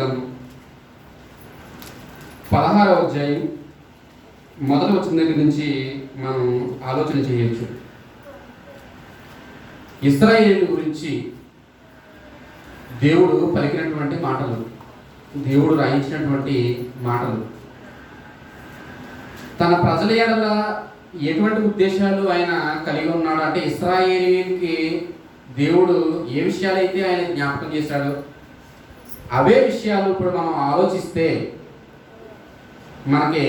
16వ అధ్యాయం మొదటి వచనం దగ్గర నుంచి మనం ఆలోచన చేయొచ్చు. ఇశ్రాయేలు గురించి దేవుడు పలికినటువంటి మాటలు, దేవుడు రాయించినటువంటి మాటలు, తన ప్రజల ఎడల ఎటువంటి ఉద్దేశాలు ఆయన కలిగి ఉన్నాడు అంటే, ఇశ్రాయేలుకి దేవుడు ఏ విషయాలైతే ఆయన జ్ఞాపకం చేశాడో అవే విషయాలు ఇప్పుడు మనం ఆలోచిస్తే మనకి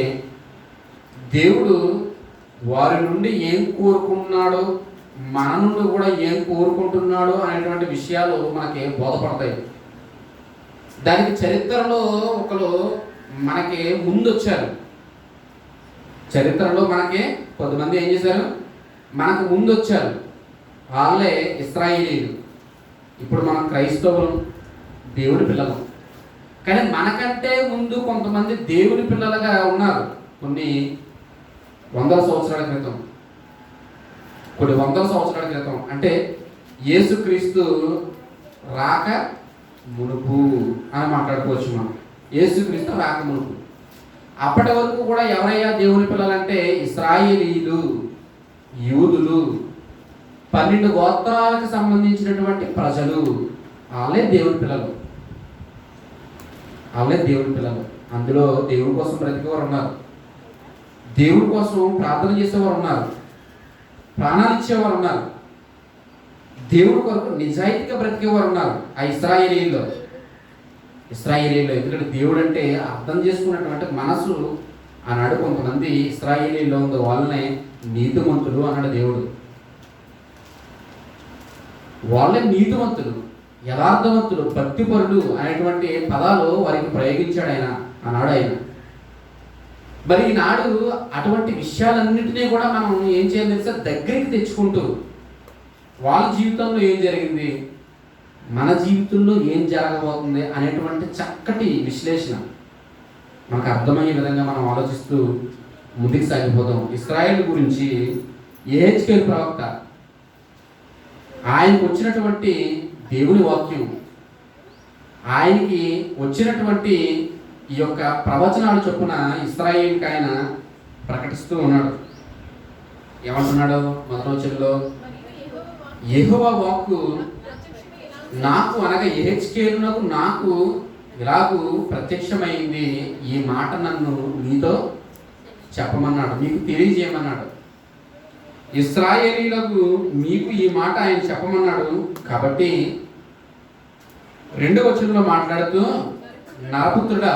దేవుడు వారి నుండి ఏం కోరుకుంటున్నాడో, మన నుండి కూడా ఏం కోరుకుంటున్నాడో అనేటువంటి విషయాలు మనకి బోధపడతాయి. దానికి చరిత్రలో ఒకరు మనకి ముందు వచ్చారు. చరిత్రలో మనకి కొంతమంది ఏం చేశారు, మనకు ముందు వచ్చారు. వాళ్ళే ఇశ్రాయేలీయులు. ఇప్పుడు మనం క్రైస్తవులు, దేవుని పిల్లలు. కానీ మనకంటే ముందు కొంతమంది దేవుని పిల్లలుగా ఉన్నారు. కొన్ని వందల సంవత్సరాల క్రితం అంటే యేసుక్రీస్తు రాక మునుపు అని మాట్లాడుకోవచ్చు మనం. యేసుక్రీస్తు రాక మునుపు అప్పటి వరకు కూడా ఎవరయ్యా దేవుని పిల్లలంటే ఇశ్రాయేలీయులు, యూదులు, 12 గోత్రాలకు సంబంధించినటువంటి ప్రజలు. వాళ్ళే దేవుని పిల్లలు. అందులో దేవుని కోసం బ్రతికేవారు ఉన్నారు, దేవుని కోసం ప్రార్థన చేసేవారు ఉన్నారు, ప్రాణాలు ఇచ్చేవారు ఉన్నారు, దేవుని కొరకు నిజాయితీగా బ్రతికేవారు ఉన్నారు. ఆ ఇశ్రాయేలీయుల్లో ఎందుకంటే దేవుడు అంటే అర్థం చేసుకున్నటువంటి మనసు అన్నాడు. కొంతమంది ఇశ్రాయేలీయుల్లో ఉంది, వాళ్ళనే నీతిమంతులు అన్నాడు దేవుడు. వాళ్ళే నీతిమంతులు, యథార్థవంతులు, భక్తిపరులు అనేటువంటి పదాలు వారికి ప్రయోగించాడు ఆనాడు ఆయన. మరి ఈనాడు అటువంటి విషయాలన్నింటినీ కూడా మనం ఏం చేయాలి తెలుసా, దగ్గరికి తెచ్చుకుంటూ వాళ్ళ జీవితంలో ఏం జరిగింది, మన జీవితంలో ఏం జరగబోతుంది అనేటువంటి చక్కటి విశ్లేషణ మనకు అర్థమయ్యే విధంగా మనం ఆలోచిస్తూ ముందుకు సాగిపోదాం. ఇశ్రాయేలు గురించి యెహెజ్కేలు ప్రవక్త, ఆయనకు వచ్చినటువంటి దేవుని వాక్యం, ఆయనకి వచ్చినటువంటి ఈ యొక్క ప్రవచనాలు చొప్పున ఇశ్రాయేలుకి ఆయన ప్రకటిస్తూ ఉన్నాడు. ఏమంటున్నాడు మొదటి వచనంలో, యెహోవా వాక్కు నాకు అనగా యెహెజ్కేలునకు నాకు ఇలాగూ ప్రత్యక్షమైంది, ఈ మాట నన్ను మీతో చెప్పమన్నాడు, మీకు తెలియజేయమన్నాడు. ఇశ్రాయేలీయులకు మీకు ఈ మాట ఆయన చెప్పమన్నాడు. కాబట్టి 2వ వచనంలో మాట్లాడుతూ నరపుత్రుడా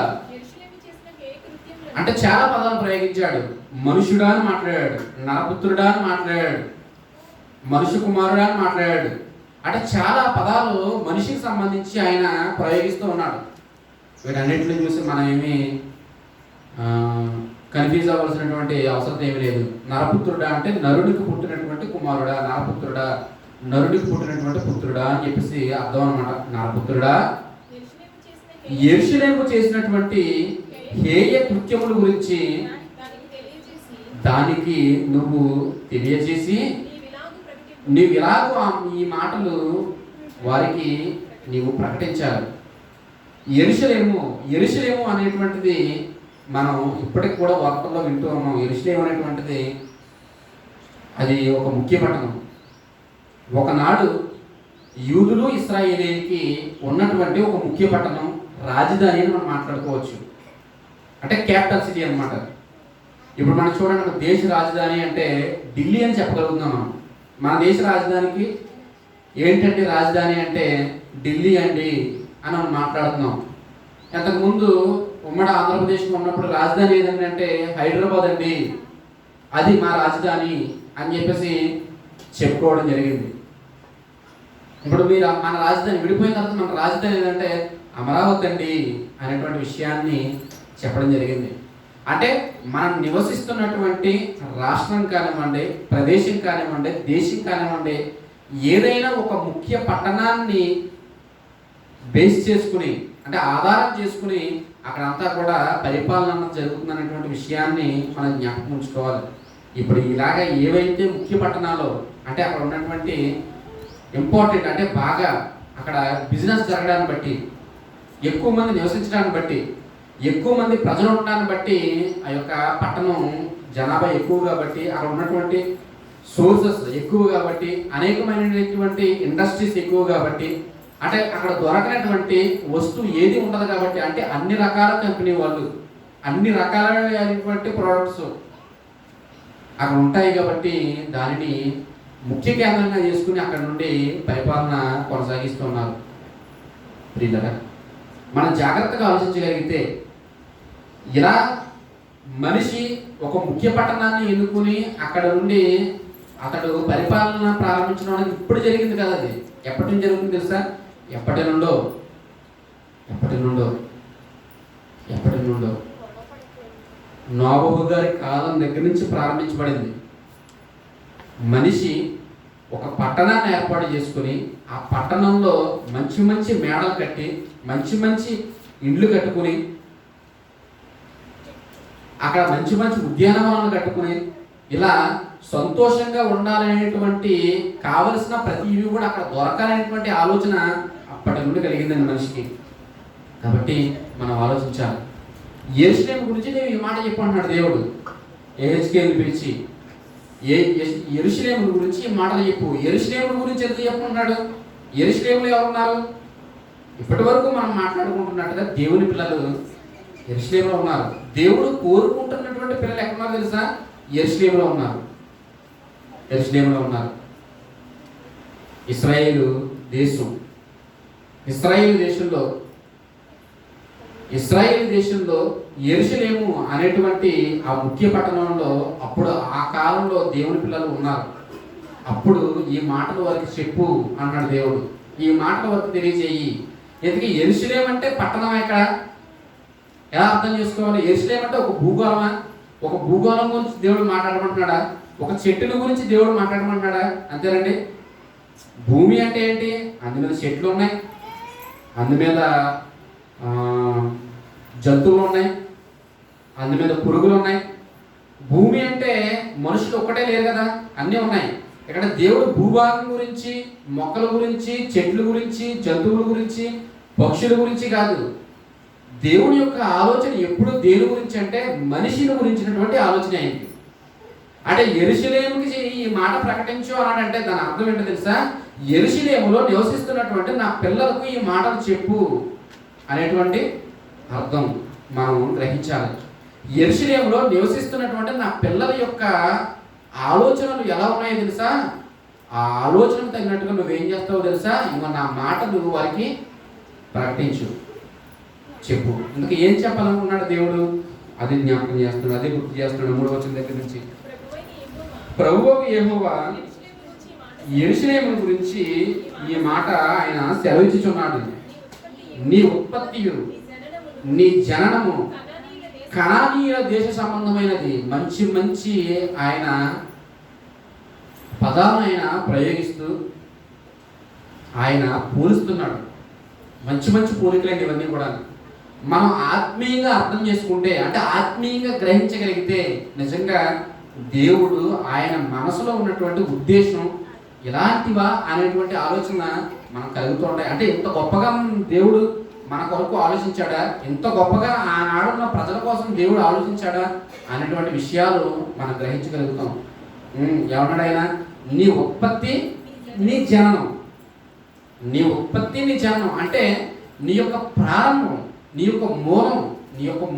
అంటే చాలా పదాలు ప్రయోగించాడు. మనుషుడా అని మాట్లాడాడు, నరపుత్రుడా అని మాట్లాడాడు, మనుషు కుమారుడా అని మాట్లాడాడు. అంటే చాలా పదాలు మనిషికి సంబంధించి ఆయన ప్రయోగిస్తూ ఉన్నాడు. వీటన్నింటిని చూసి మనం ఏమి కన్ఫ్యూజ్ అవ్వాల్సినటువంటి అవసరం ఏమీ లేదు. నరపుత్రుడా అంటే నరుడికి పుట్టినటువంటి కుమారుడా, నరపుత్రుడా నరుడికి పుట్టినటువంటి పుత్రుడా అని చెప్పేసి అర్థం అనమాట. నరపుత్రుడా యెరూషలేము చేసినటువంటి హేయ కృత్యముల గురించి దానికి నువ్వు తెలియజేసి నీవు ఇలాగూ ఈ మాటలు వారికి నీవు ప్రకటించాలి. యెరూషలేము అనేటువంటిది మనం ఇప్పటికి కూడా వార్తల్లో వింటూ ఉన్నాం. యెరూషలేము అనేటువంటిది అది ఒక ముఖ్య పట్టణం. ఒకనాడు యూదులు ఇశ్రాయేలీకి ఉన్నటువంటి ఒక ముఖ్య పట్టణం, రాజధాని అని మనం మాట్లాడుకోవచ్చు. అంటే క్యాపిటల్ సిటీ అనమాట. ఇప్పుడు మనం చూడండి, ఒక దేశ రాజధాని అంటే ఢిల్లీ అని చెప్పగలుగుతున్నాం మనం. మన దేశ రాజధానికి ఏంటంటే రాజధాని అంటే ఢిల్లీ అండి అని మనం మాట్లాడుతున్నాం. అంతకుముందు ఉమ్మడి ఆంధ్రప్రదేశ్లో ఉన్నప్పుడు రాజధాని ఏదంటే హైదరాబాద్ అండి, అది మా రాజధాని అని చెప్పేసి చెప్పుకోవడం జరిగింది. ఇప్పుడు మీరు మన రాజధాని విడిపోయిన తర్వాత మన రాజధాని ఏదంటే అమరావతి అండి అనేటువంటి విషయాన్ని చెప్పడం జరిగింది. అంటే మనం నివసిస్తున్నటువంటి రాష్ట్రం కానివ్వండి, ప్రదేశం కానివ్వండి, దేశం కానివ్వండి, ఏదైనా ఒక ముఖ్య పట్టణాన్ని బేస్ చేసుకుని అంటే ఆధారం చేసుకుని అక్కడంతా కూడా పరిపాలన జరుగుతుందనేటువంటి విషయాన్ని మనం జ్ఞాపకం ఉంచుకోవాలి. ఇప్పుడు ఇలాగ ఏవైతే ముఖ్య పట్టణాలు అంటే అక్కడ ఉన్నటువంటి ఇంపార్టెంట్ అంటే బాగా అక్కడ బిజినెస్ జరగడాన్ని బట్టి ఎక్కువ మంది నివసించడాన్ని బట్టి, ఎక్కువ మంది ప్రజలు ఉండడాన్ని బట్టి, ఆ యొక్క పట్టణం జనాభా ఎక్కువ కాబట్టి, అక్కడ ఉన్నటువంటి సోర్సెస్ ఎక్కువ కాబట్టి, అనేకమైనటువంటి ఇండస్ట్రీస్ ఎక్కువ కాబట్టి, అంటే అక్కడ దొరకనటువంటి వస్తువు ఏది ఉండదు కాబట్టి, అంటే అన్ని రకాల కంపెనీ వాళ్ళు అన్ని రకాలైనటువంటి ప్రోడక్ట్స్ అక్కడ ఉంటాయి కాబట్టి, దానిని ముఖ్య కేంద్రంగా చేసుకుని అక్కడ నుండి పరిపాలన కొనసాగిస్తున్నారు. ప్రియులారా, మనం జాగ్రత్తగా ఆలోచించగలిగితే, ఇలా మనిషి ఒక ముఖ్య పట్టణాన్ని ఎన్నుకుని అక్కడ నుండి అతడు పరిపాలన ప్రారంభించడం అనేది ఇప్పుడు జరిగింది కదా. అది ఎప్పటి నుంచి జరుగుతుంది తెలుసా? ఎప్పటి నుండో నోబహు గారి కాలం దగ్గర నుంచి ప్రారంభించబడింది. మనిషి ఒక పట్టణాన్ని ఏర్పాటు చేసుకుని ఆ పట్టణంలో మంచి మంచి మేడలు కట్టి, మంచి మంచి ఇండ్లు కట్టుకుని, అక్కడ మంచి మంచి ఉద్యానవనాలు కట్టుకుని, ఇలా సంతోషంగా ఉండాలనేటువంటి కావలసిన ప్రతివి కూడా అక్కడ దొరకాలనేటువంటి ఆలోచన అప్పటి నుండి కలిగిందండి మనిషికి. కాబట్టి మనం ఆలోచించాలి. యెరూషలేము గురించి నేను ఈ మాట చెప్పంటున్నాడు దేవుడు. యెహెజ్కేలుని పిలిచి, యెరూషలేము గురించి ఈ మాటలు చెప్పు. యెరూషలేము గురించి ఎందుకు చెప్పుకుంటున్నాడు? యెరూషలేములో ఎవరున్నారు? ఇప్పటి వరకు మనం మాట్లాడుకుంటున్నట్టుగా దేవుని పిల్లలు యెరూషలేములో ఉన్నారు. దేవుడు కోరుకుంటున్నటువంటి పిల్లలు ఎక్కడున్నారు తెలుసా? యెరూషలేములో ఉన్నారు. ఇశ్రాయేలు దేశంలో యెరూషలేము అనేటువంటి ఆ ముఖ్య పట్టణంలో అప్పుడు ఆ కాలంలో దేవుని పిల్లలు ఉన్నారు. అప్పుడు ఈ మాటలు వారికి చెప్పు అన్నాడు దేవుడు. ఈ మాటలు వారికి తెలియజేయి. ఎందుకు యెరూషలేము అంటే పట్టణం? ఎక్కడ ఎలా అర్థం చేసుకోవాలి? యెరూషలేము అంటే ఒక భూగోళమా? ఒక భూగోళం గురించి దేవుడు మాట్లాడమంటున్నాడా? ఒక చెట్టుల గురించి దేవుడు మాట్లాడమంటున్నాడా? అంతేనండి. భూమి అంటే ఏంటి? అందుమీద చెట్లు ఉన్నాయి, అందుమీద జంతువులు ఉన్నాయి, అందుమీద పురుగులు ఉన్నాయి. భూమి అంటే మనుషులు ఒక్కటే లేరు కదా, అన్నీ ఉన్నాయి. ఇక్కడ దేవుడు భూభాగం గురించి, మొక్కల గురించి, చెట్ల గురించి, జంతువుల గురించి, పక్షుల గురించి కాదు. దేవుని యొక్క ఆలోచన ఎప్పుడు దేని గురించి అంటే మనిషిని గురించినటువంటి ఆలోచన అయింది. అంటే యెరూషలేముకి ఈ మాట ప్రకటించు అన్నాడంటే దాని అర్థం ఏంటో తెలుసా? యెరూషలేములో నివసిస్తున్నటువంటి నా పిల్లలకు ఈ మాటలు చెప్పు అనేటువంటి అర్థం మనం గ్రహించాలి. యెరూషలేములో నివసిస్తున్నటువంటి నా పిల్లల యొక్క ఆలోచనలు ఎలా ఉన్నాయో తెలుసా? ఆ ఆలోచనకు తగినట్టుగా నువ్వేం చేస్తావో తెలుసా? ఇంకో నా మాటలు వారికి ప్రకటించు, చెప్పు. ఇందుకు ఏం చెప్పాలనుకున్నాడు దేవుడు? అది జ్ఞాపకం చేస్తున్నాడు, అదే గుర్తు చేస్తున్నాడు 3వ వచనం దగ్గర నుంచి. ప్రభువు యెహోవా యెరూషలేము గురించి ఈ మాట ఆయన సెలవిచ్చుచున్నాడు. నీ ఉత్పత్తియు, నీ జననము కనానీయుల దేశ సంబంధమైనది. మంచి మంచి ఆయన పదాలను ఆయన ప్రయోగిస్తూ ఆయన పోలుస్తున్నాడు. మంచి మంచి పోలికలండి ఇవన్నీ కూడా. మనం ఆత్మీయంగా అర్థం చేసుకుంటే, అంటే ఆత్మీయంగా గ్రహించగలిగితే, నిజంగా దేవుడు ఆయన మనసులో ఉన్నటువంటి ఉద్దేశం ఇలాంటివా అనేటువంటి ఆలోచన మనం కలుగుతూ ఉంటాయి. అంటే ఇంత గొప్పగా దేవుడు మన కొరకు ఆలోచించాడా, ఇంత గొప్పగా ఆనాడున్న ప్రజల కోసం దేవుడు ఆలోచించాడా అనేటువంటి విషయాలు మనం గ్రహించగలుగుతాం. ఏమన్నాడు ఆయన? నీ ఉత్పత్తి నీ జననం. నీ ఉత్పత్తి నీ జననం అంటే నీ యొక్క ప్రారంభం, నీ యొక్క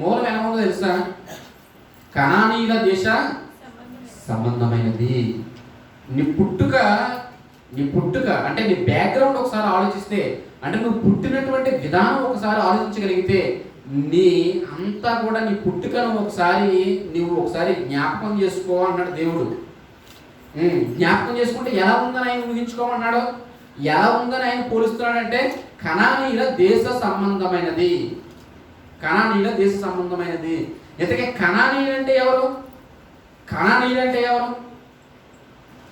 మూలం ఎలా ఉందో తెలుసా? కనానీయుల దేశ సంబంధమైనది. నీ పుట్టుక అంటే నీ బ్యాక్గ్రౌండ్ ఒకసారి ఆలోచిస్తే, అంటే నువ్వు పుట్టినటువంటి విధానం ఒకసారి ఆలోచించగలిగితే, నీ అంతా కూడా నీ పుట్టుకను నువ్వు ఒకసారి జ్ఞాపకం చేసుకో అన్నాడు దేవుడు. జ్ఞాపకం చేసుకుంటే ఎలా ఉందని ఆయన ఊహించుకోమన్నాడు. ఎలా ఉందని ఆయన పోలుస్తున్నాడంటే కనానీయుల దేశ సంబంధమైనది. ఇంతకీ కనానీయులు అంటే ఎవరు?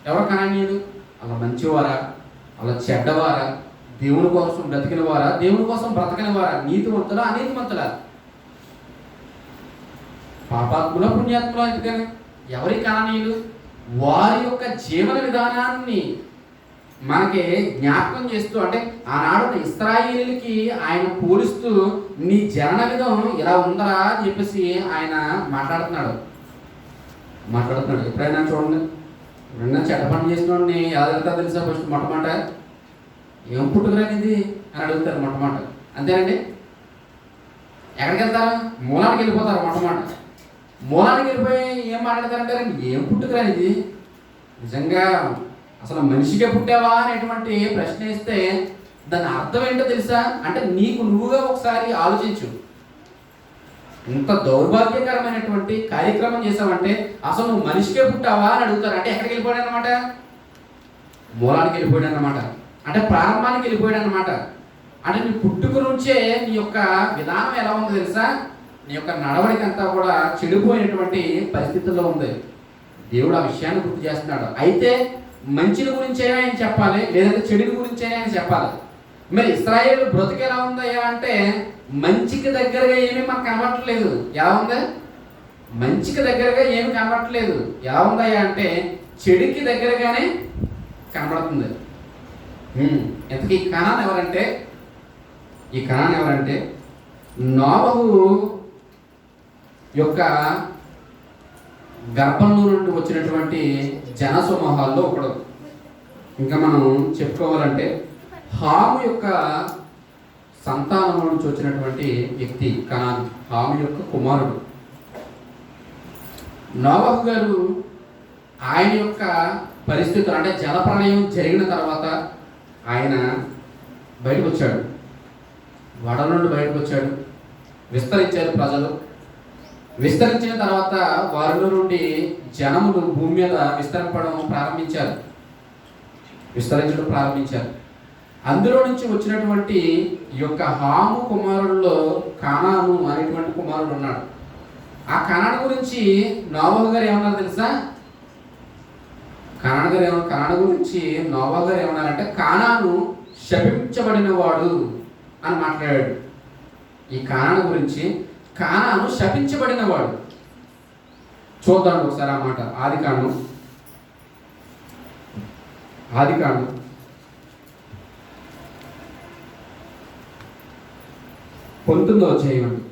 ఎవరు కనానీయులు? అలా మంచివారా, అలా చెడ్డవారా, దేవుని కోసం బ్రతికిన వారా, దేవుని కోసం బ్రతకని వారా, నీతిమంతులా, అనీతిమంతులా, పాపాత్ముల, పుణ్యాత్ముల? ఎందుకని ఎవరి కనానీయులు? వారి యొక్క జీవన విధానాన్ని మనకి జ్ఞాపకం చేస్తూ, అంటే ఆనాడు ఇశ్రాయేలుకి ఆయన పోలిస్తూ నీ జనన విధం ఇలా ఉందా అని చెప్పేసి ఆయన మాట్లాడుతున్నాడు. ఎప్పుడైనా చూడండి, ఎప్పుడైనా చెడ్డ పని చేసిన వాడిని ఎలా వెళ్తా తెలుసా? ఫస్ట్ మొట్టమాట ఏం పుట్టుకురానిది అని అడుగుతారు మొట్టమాట. అంతేనండి. ఎక్కడికి వెళ్తారు? మూలానికి వెళ్ళిపోతారు మొట్టమాట. మూలానికి వెళ్ళిపోయి ఏం మాట్లాడతారంటారండి? ఏం పుట్టుకురానిది, నిజంగా అసలు మనిషిగా పుట్టావా అనేటువంటి ప్రశ్న వేస్తే దాని అర్థం ఏంటో తెలుసా? అంటే నీకు నువ్వుగా ఒకసారి ఆలోచించు. ఇంత దౌర్భాగ్యకరమైనటువంటి కార్యక్రమం చేసావంటే అసలు నువ్వు మనిషిగా పుట్టావా అని అడుగుతారు. అంటే ఎక్కడికి వెళ్ళిపోయాడు అనమాట? మూలానికి వెళ్ళిపోయాడు అనమాట. అంటే ప్రారంభానికి వెళ్ళిపోయాడు అనమాట. అంటే నీ పుట్టుక నుంచే నీ యొక్క విధానం ఎలా ఉందో తెలుసా? నీ యొక్క నడవడిక అంతా కూడా చెడిపోయినటువంటి పరిస్థితుల్లో ఉంది. దేవుడు ఆ విషయాన్ని గుర్తు చేస్తున్నాడు. అయితే మంచిని గురించైనా ఆయన చెప్పాలి, లేదంటే చెడుని గురించైనా ఆయన చెప్పాలి. మరి ఇశ్రాయేలు బ్రతుకు ఎలా ఉందయ్యా అంటే మంచికి దగ్గరగా ఏమీ మనకు కనబడట్లేదు. ఎలా ఉంది? మంచికి దగ్గరగా ఏమి కనబడట్లేదు. ఎలా ఉందయ్యా అంటే చెడుకి దగ్గరగానే కనబడుతుంది. ఇంతకీ ఈ కనాన్ ఎవరంటే నోవహు యొక్క గర్భంలో నుండి వచ్చినటువంటి జన సమూహాల్లో ఒకడు. ఇంకా మనం చెప్పుకోవాలంటే హాము యొక్క సంతానం నుంచి వచ్చినటువంటి వ్యక్తి కనాన్, హాము యొక్క కుమారుడు. నోవహు గారు ఆయన యొక్క పరిస్థితులు, అంటే జలప్రళయం జరిగిన తర్వాత ఆయన బయటకు వచ్చాడు, వడల నుండి బయటకు వచ్చాడు. విస్తరించారు ప్రజలు. విస్తరించిన తర్వాత వారిలో నుండి జనములు భూమి మీద విస్తరించడం ప్రారంభించారు. అందులో నుంచి వచ్చినటువంటి ఈ యొక్క హాము కుమారుల్లో కానాను అనేటువంటి కుమారుడు ఉన్నాడు. ఆ కనాను గురించి నోవహు గారు ఏమన్నారు తెలుసా? కనాను గురించి నోవహు గారు ఏమన్నారంటే కానాను శపించబడిన వాడు అని మాట్లాడాడు. ఈ కానాను గురించి కానాను శపించబడిన వాడు. చూద్దాం ఒకసారి ఆ మాట. ఆదికాండం 19వ అధ్యాయం అండి.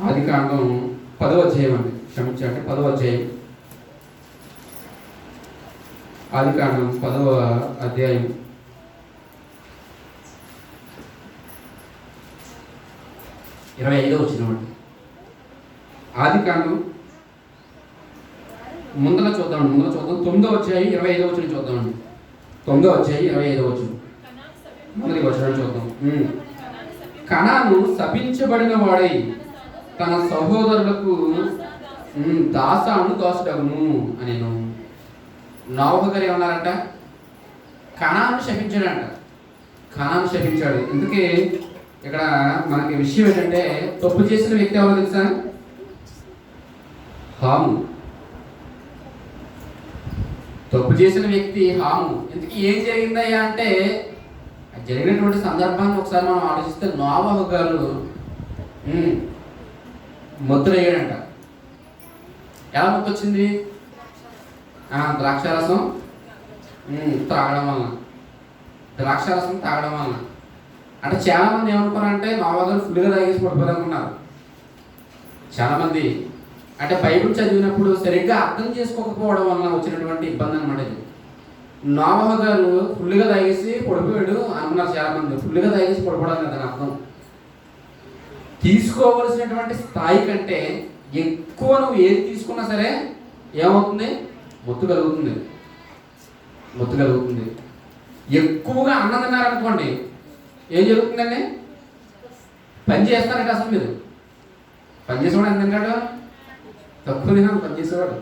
ఆదికాండం 10వ అధ్యాయం అండి. క్షమించండి, 10వ అధ్యాయం. ఆదికాండం 10వ అధ్యాయం 25వ వచనం అండి. ఆదికాండం ముందర చూద్దాం. 9వ అధ్యాయం 25వ వచనం చూద్దామండి. 9వ అధ్యాయం 25వ వచనం మొదటి వచనం చూద్దాం. కనాను శపించబడిన వాడై తన సహోదరులకు దాసుడగును అనేను. నోవహు గారు ఏమన్నారంట? కనాను శపించాడు. ఇందుకే ఇక్కడ మనకి విషయం ఏంటంటే తప్పు చేసిన వ్యక్తి ఎవరో తెలుసా? హాము. తప్పు చేసిన వ్యక్తి హాము. ఇందుకు ఏం జరిగిందయ్యా అంటే జరిగినటువంటి సందర్భాన్ని ఒకసారి మనం ఆలోచిస్తే నోవహు గారు ముద్రయ్యాడంట. ఎలా ముద్దొచ్చింది? ద్రాక్షారసం తాగడం వలన. అంటే చాలా మంది ఏమనుకున్నారంటే నోవహు గారు ఫుల్గా తాగేసి పడిపోయారనుకున్నారు చాలామంది. అంటే బైబిల్ చదివినప్పుడు సరిగ్గా అర్థం చేసుకోకపోవడం వలన వచ్చినటువంటి ఇబ్బంది అనమాట ఇది. నోవహు గారు ఫుల్గా తాగేసి పడిపోయాడు అనుకున్నారు చాలామంది. ఫుల్గా తాగేసి పడిపోవడం కదా అర్థం. తీసుకోవలసినటువంటి స్థాయి కంటే ఎక్కువ నువ్వు ఏది తీసుకున్నా సరే ఏమవుతుంది? మొత్తు కలుగుతుంది. ఎక్కువగా అన్నం తిన్నారనుకోండి ఏం జరుగుతుందండి? పని చేస్తారంటే అసలు మీరు పని చేసేవాడు ఎంత తింటాడు? తక్కువ తినాలి పని చేసేవాడు.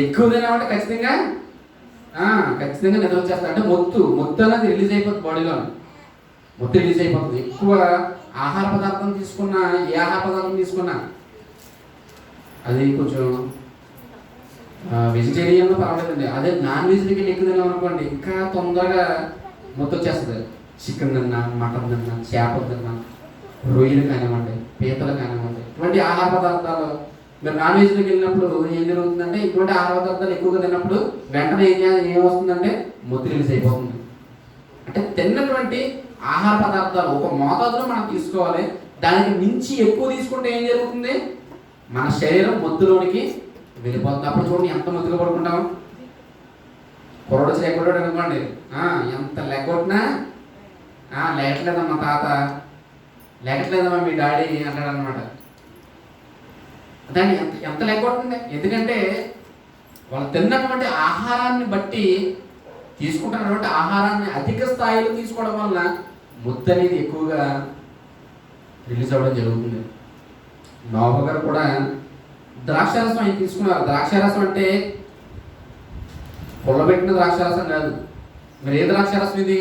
ఎక్కువ తినామంటే ఖచ్చితంగా నిద్ర వచ్చేస్తాడు. అంటే మొత్తం అనేది రిలీజ్ అయిపోతుంది, బాడీలో మొత్తం రిలీజ్ అయిపోతుంది. ఎక్కువ ఆహార పదార్థం తీసుకున్నా, ఏ ఆహార పదార్థం తీసుకున్నా అది కొంచెం వెజిటేరియన్లో పర్వాలేదండి. అదే నాన్ వెజ్కి ఎక్కువ తిన్నాం అనుకోండి ఇంకా తొందరగా మొత్తం వచ్చేస్తుంది. చికెన్ తిన్నా, మటన్ తిన్నా, చేపలు తిన్నా, రొయ్యలు కానివ్వండి, పీతలు కానివ్వండి, ఇటువంటి ఆహార పదార్థాలు మీరు నాన్ వెజ్లోకి వెళ్ళినప్పుడు ఏం జరుగుతుందంటే ఇటువంటి ఆహార పదార్థాలు ఎక్కువగా తిన్నప్పుడు వెంటనే ఏమొస్తుందంటే మొద్దు రిలీజ్ అయిపోతుంది. అంటే తిన్నటువంటి ఆహార పదార్థాలు ఒక మోతాదులో మనం తీసుకోవాలి. దానికి మించి ఎక్కువ తీసుకుంటే ఏం జరుగుతుంది, మన శరీరం మొద్దులోనికి వెళ్ళిపోతుంది. అప్పుడు చూడండి ఎంత మొద్దుగా పడుకుంటాం. కుర్రోడు చేయకూడదు అనుకోండి, ఎంత లెగ్గొట్టినా లేకట్లేదమ్మా తాత, లేకట్లేదమ్మా మీ డాడీ అంటాడు అనమాట. దాన్ని ఎంత ఎంత లెగ్గొట్టింది. ఎందుకంటే వాళ్ళు తిన్నటువంటి ఆహారాన్ని బట్టి, తీసుకుంటున్నటువంటి ఆహారాన్ని అధిక స్థాయిలో తీసుకోవడం వలన ముద్ద అనేది ఎక్కువగా రిలీజ్ అవ్వడం జరుగుతుంది. నోవహు గారు కూడా ద్రాక్షారసం ఆయన తీసుకున్నారు. ద్రాక్షారసం అంటే పొల్లబెట్టిన ద్రాక్షారసం కాదు. మరి ఏ ద్రాక్షారసం ఇది?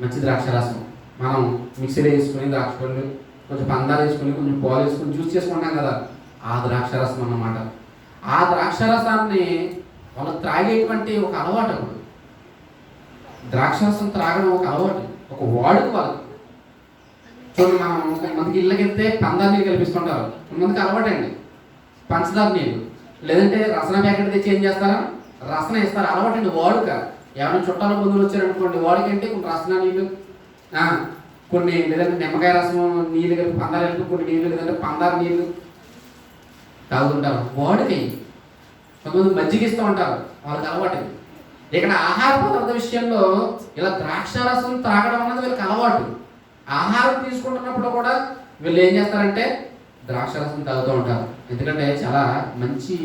మంచి ద్రాక్షారసం. మనం మిక్సీలో వేసుకొని ద్రాక్ష పళ్ళు కొంచెం పందాలు వేసుకొని కొంచెం పాలు వేసుకొని జ్యూస్ చేసుకుంటాం కదా, ఆ ద్రాక్షారసం అన్నమాట. ఆ ద్రాక్షారసాన్ని వాళ్ళు త్రాగేటువంటి ఒక అలవాటు. అప్పుడు ద్రాక్షారసం త్రాగడం ఒక అలవాటు, ఒక వాడుక వాళ్ళకి. చూడండి, మనం కొంతమందికి ఇళ్ళకి వెళ్తే పందాలు నీళ్ళు కల్పిస్తుంటారు. కొంతమందికి అలవాటు అండి పంచదార నీళ్ళు, లేదంటే రసన ప్యాకెట్ తెచ్చి ఏం చేస్తారా, రసన ఇస్తారు. అలవాటు అండి, వాడుక. ఎవరైనా చుట్టాల బంధువులు వచ్చారనుకోండి, వాడికి అంటే కొన్ని రసన నీళ్ళు, కొన్ని లేదంటే నిమ్మకాయ రసం నీళ్ళు కలిపి పందాలు కలిపి కొన్ని నీళ్ళు, లేదంటే పందార నీళ్ళు తాగుతుంటారు. వాడికి కొంతమంది మజ్జిగ ఇస్తూ ఉంటారు, వాళ్ళకి అలవాటు. ఇక్కడ ఆహార పదార్థ విషయంలో ఇలా ద్రాక్షారసం త్రాగడం అన్నది వీళ్ళకి అలవాటు. ఆహారం తీసుకుంటున్నప్పుడు కూడా వీళ్ళు ఏం చేస్తారంటే ద్రాక్షారసం తాగుతూ ఉంటారు. ఎందుకంటే చాలా మంచి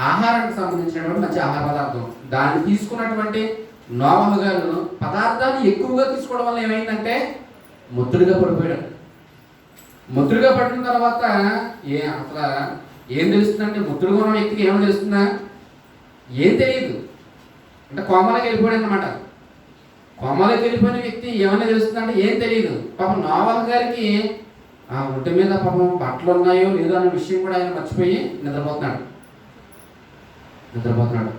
ఆహారానికి సంబంధించినటువంటి మంచి ఆహార పదార్థం. దాన్ని తీసుకున్నటువంటి నోవహు గారు పదార్థాన్ని ఎక్కువగా తీసుకోవడం వల్ల ఏమైందంటే ముద్దుడుగా పడిపోయాడు. ముద్దుడుగా పడిన తర్వాత అసలు ఏం తెలుస్తుందంటే, ముద్దుడుగా ఉన్న వ్యక్తికి ఏమో తెలుస్తుందా, ఏం తెలియదు. అంటే కోమలోకి వెళ్ళిపోయాడు అనమాట. కోమలోకి వెళ్ళిపోయిన వ్యక్తి ఏమైనా తెలుస్తుందంటే ఏం తెలియదు. పాపం నోవహు గారికి ఆ ఒంటి మీద పాపం బట్టలు ఉన్నాయో లేదో అనే విషయం కూడా ఆయన మర్చిపోయి నిద్రపోతున్నాడు.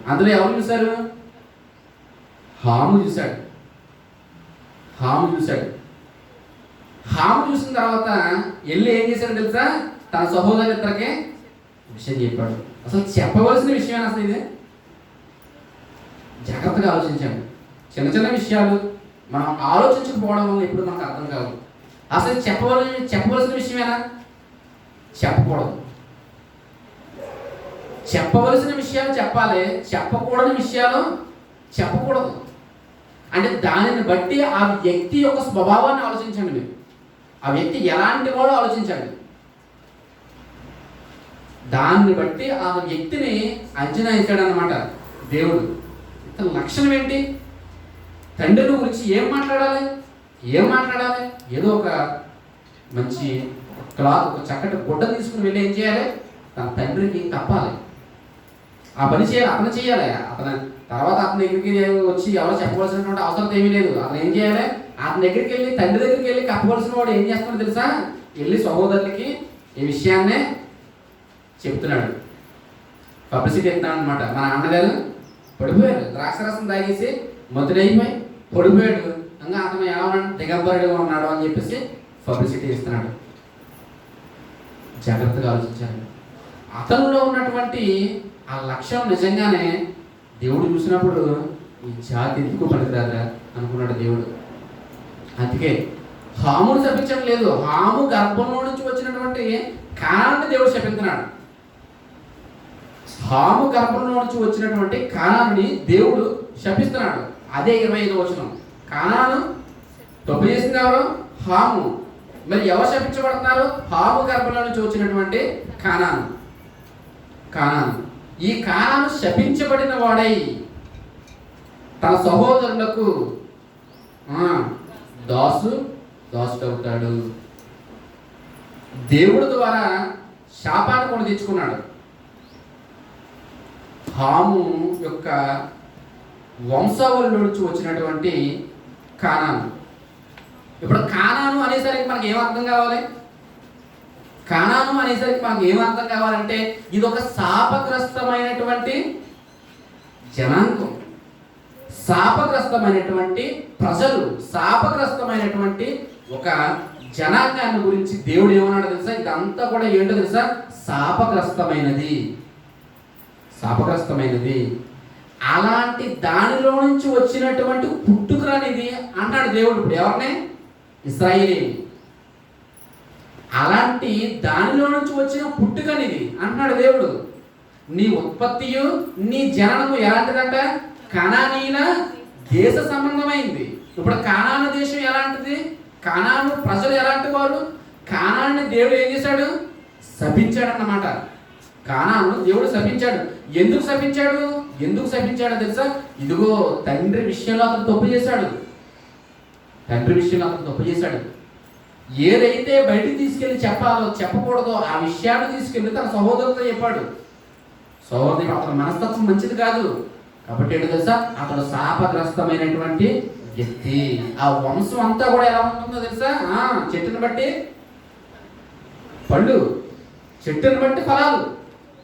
అందులో ఎవరు చూశారు? హాము చూశాడు. హాము చూసిన తర్వాత వెళ్ళి ఏం చేశాడు తెలుసా, తన సహోదరు ఇద్దరికి విషయం చెప్పాడు. అసలు చెప్పవలసిన విషయమేనా అసలు ఇది? జాగ్రత్తగా ఆలోచించండి. చిన్న చిన్న విషయాలు మనం ఆలోచించకపోవడం వల్ల ఎప్పుడు మనకు అర్థం కాదు. అసలు చెప్పవలసిన విషయమేనా? చెప్పకూడదు. చెప్పవలసిన విషయాలు చెప్పాలి, చెప్పకూడని విషయాలు చెప్పకూడదు. అంటే దానిని బట్టి ఆ వ్యక్తి యొక్క స్వభావాన్ని ఆలోచించండి. మీరు ఆ వ్యక్తి ఎలాంటి వాడో ఆలోచించండి. దాన్ని బట్టి ఆ వ్యక్తిని అంచనా వేశాడనమాట దేవుడు. ఇతని లక్షణం ఏంటి, తండ్రి గురించి ఏం మాట్లాడాలి, ఏదో ఒక మంచి క్లాత్, ఒక చక్కటి గుడ్డ తీసుకుని వెళ్ళి ఏం చేయాలి, తన తండ్రికి కప్పాలి. ఆ పని చేయాలి, అతను చేయాలి. అతను తర్వాత అతని దగ్గరికి వచ్చి ఎవరు చెప్పవలసినటువంటి అవసరం ఏమీ లేదు. అతను ఏం చేయాలి, అతని దగ్గరికి వెళ్ళి తండ్రి దగ్గరికి వెళ్ళి కప్పవలసిన వాడు ఏం చేస్తున్నాడు తెలుసా, వెళ్ళి సహోదరులకి ఈ విషయాన్నే చెప్తున్నాడు, పబ్లిసిటీ ఇస్తున్నాడు అనమాట. మన అన్నగారు పడిపోయాడు, ద్రాక్షరసం తాగేసి మొదలైపోయి పడిపోయాడు. ఇంకా అతను ఏమన్నా దిగంబరుడుగా ఉన్నాడు అని చెప్పేసి పబ్లిసిటీ ఇస్తున్నాడు. జాగ్రత్తగా ఆలోచించాలి. అతనిలో ఉన్నటువంటి ఆ లక్ష్యం నిజంగానే దేవుడు చూసినప్పుడు ఈ జాతి ఎందుకు పనికిరాదా అనుకున్నాడు దేవుడు. అందుకే హామును శపించడం లేదు, హాము గర్భంలో నుంచి వచ్చినటువంటి కానాన్ని దేవుడు శపిస్తున్నాడు. హాము గర్భంలో నుంచి వచ్చినటువంటి కానాన్ని దేవుడు శపిస్తున్నాడు. అదే 25వ వచనం. కానాను తప్పు చేసింది ఎవరు? హాము. మరి ఎవరు శపించబడుతున్నారు? హాము గర్భంలో నుంచి వచ్చినటువంటి కానాను. ఈ కానాను శపించబడిన వాడై తన సహోదరులకు దాసుడవుతాడు. దేవుడి ద్వారా శాపాన్ని కొని తెచ్చుకున్నాడు. హాము యొక్క వంశావళి నుంచి వచ్చినటువంటి కానాను. ఇప్పుడు కానాను అనేసరికి మనకి ఏం అర్థం కావాలి? కానాను అనేసరికి మనకి ఏం అర్థం కావాలంటే ఇది ఒక శాపగ్రస్తమైనటువంటి జనాంగం, శాపగ్రస్తమైనటువంటి ప్రజలు, శాపగ్రస్తమైనటువంటి ఒక జనాంగాన్ని గురించి దేవుడు ఏమన్నాడు తెలుసా? ఇదంతా కూడా ఏంటో తెలుసా? శాపగ్రస్తమైనది, శాపగ్రస్తమైనది. అలాంటి దానిలో నుంచి వచ్చినటువంటి పుట్టుకరనిది అంటాడు దేవుడు. ఇప్పుడు ఎవరిని? ఇశ్రాయేలీని. అలాంటి దానిలో నుంచి వచ్చిన పుట్టుకనిది అంటున్నాడు దేవుడు. నీ ఉత్పత్తియు నీ జననము ఎలాంటిదంట? కనానీయుల దేశ సంబంధమైంది. ఇప్పుడు కానాను దేశం ఎలాంటిది? కానాను ప్రజలు ఎలాంటి వారు? కానాన్ని దేవుడు ఏం చేశాడు? శపించాడు అన్నమాట. కానాను దేవుడు శపించాడు. ఎందుకు శపించాడు? ఎందుకు శపించాడో తెలుసా? ఇదిగో తండ్రి విషయంలో అతను తప్పు చేశాడు. తండ్రి విషయంలో అతను తప్పు చేశాడు. ఏదైతే బయటికి తీసుకెళ్ళి చెప్పాలో చెప్పకూడదో ఆ విషయాన్ని తీసుకెళ్ళి తన సహోదరులతో చెప్పాడు. సహోదరుడు అతని మనస్తత్వం మంచిది కాదు కాబట్టి ఏంటో తెలుసా? అతడు శాపగ్రస్తమైనటువంటి వ్యక్తి. ఆ వంశం అంతా కూడా ఎలా ఉంటుందో తెలుసా? చెట్టును బట్టి పళ్ళు, చెట్టును బట్టి ఫలాలు,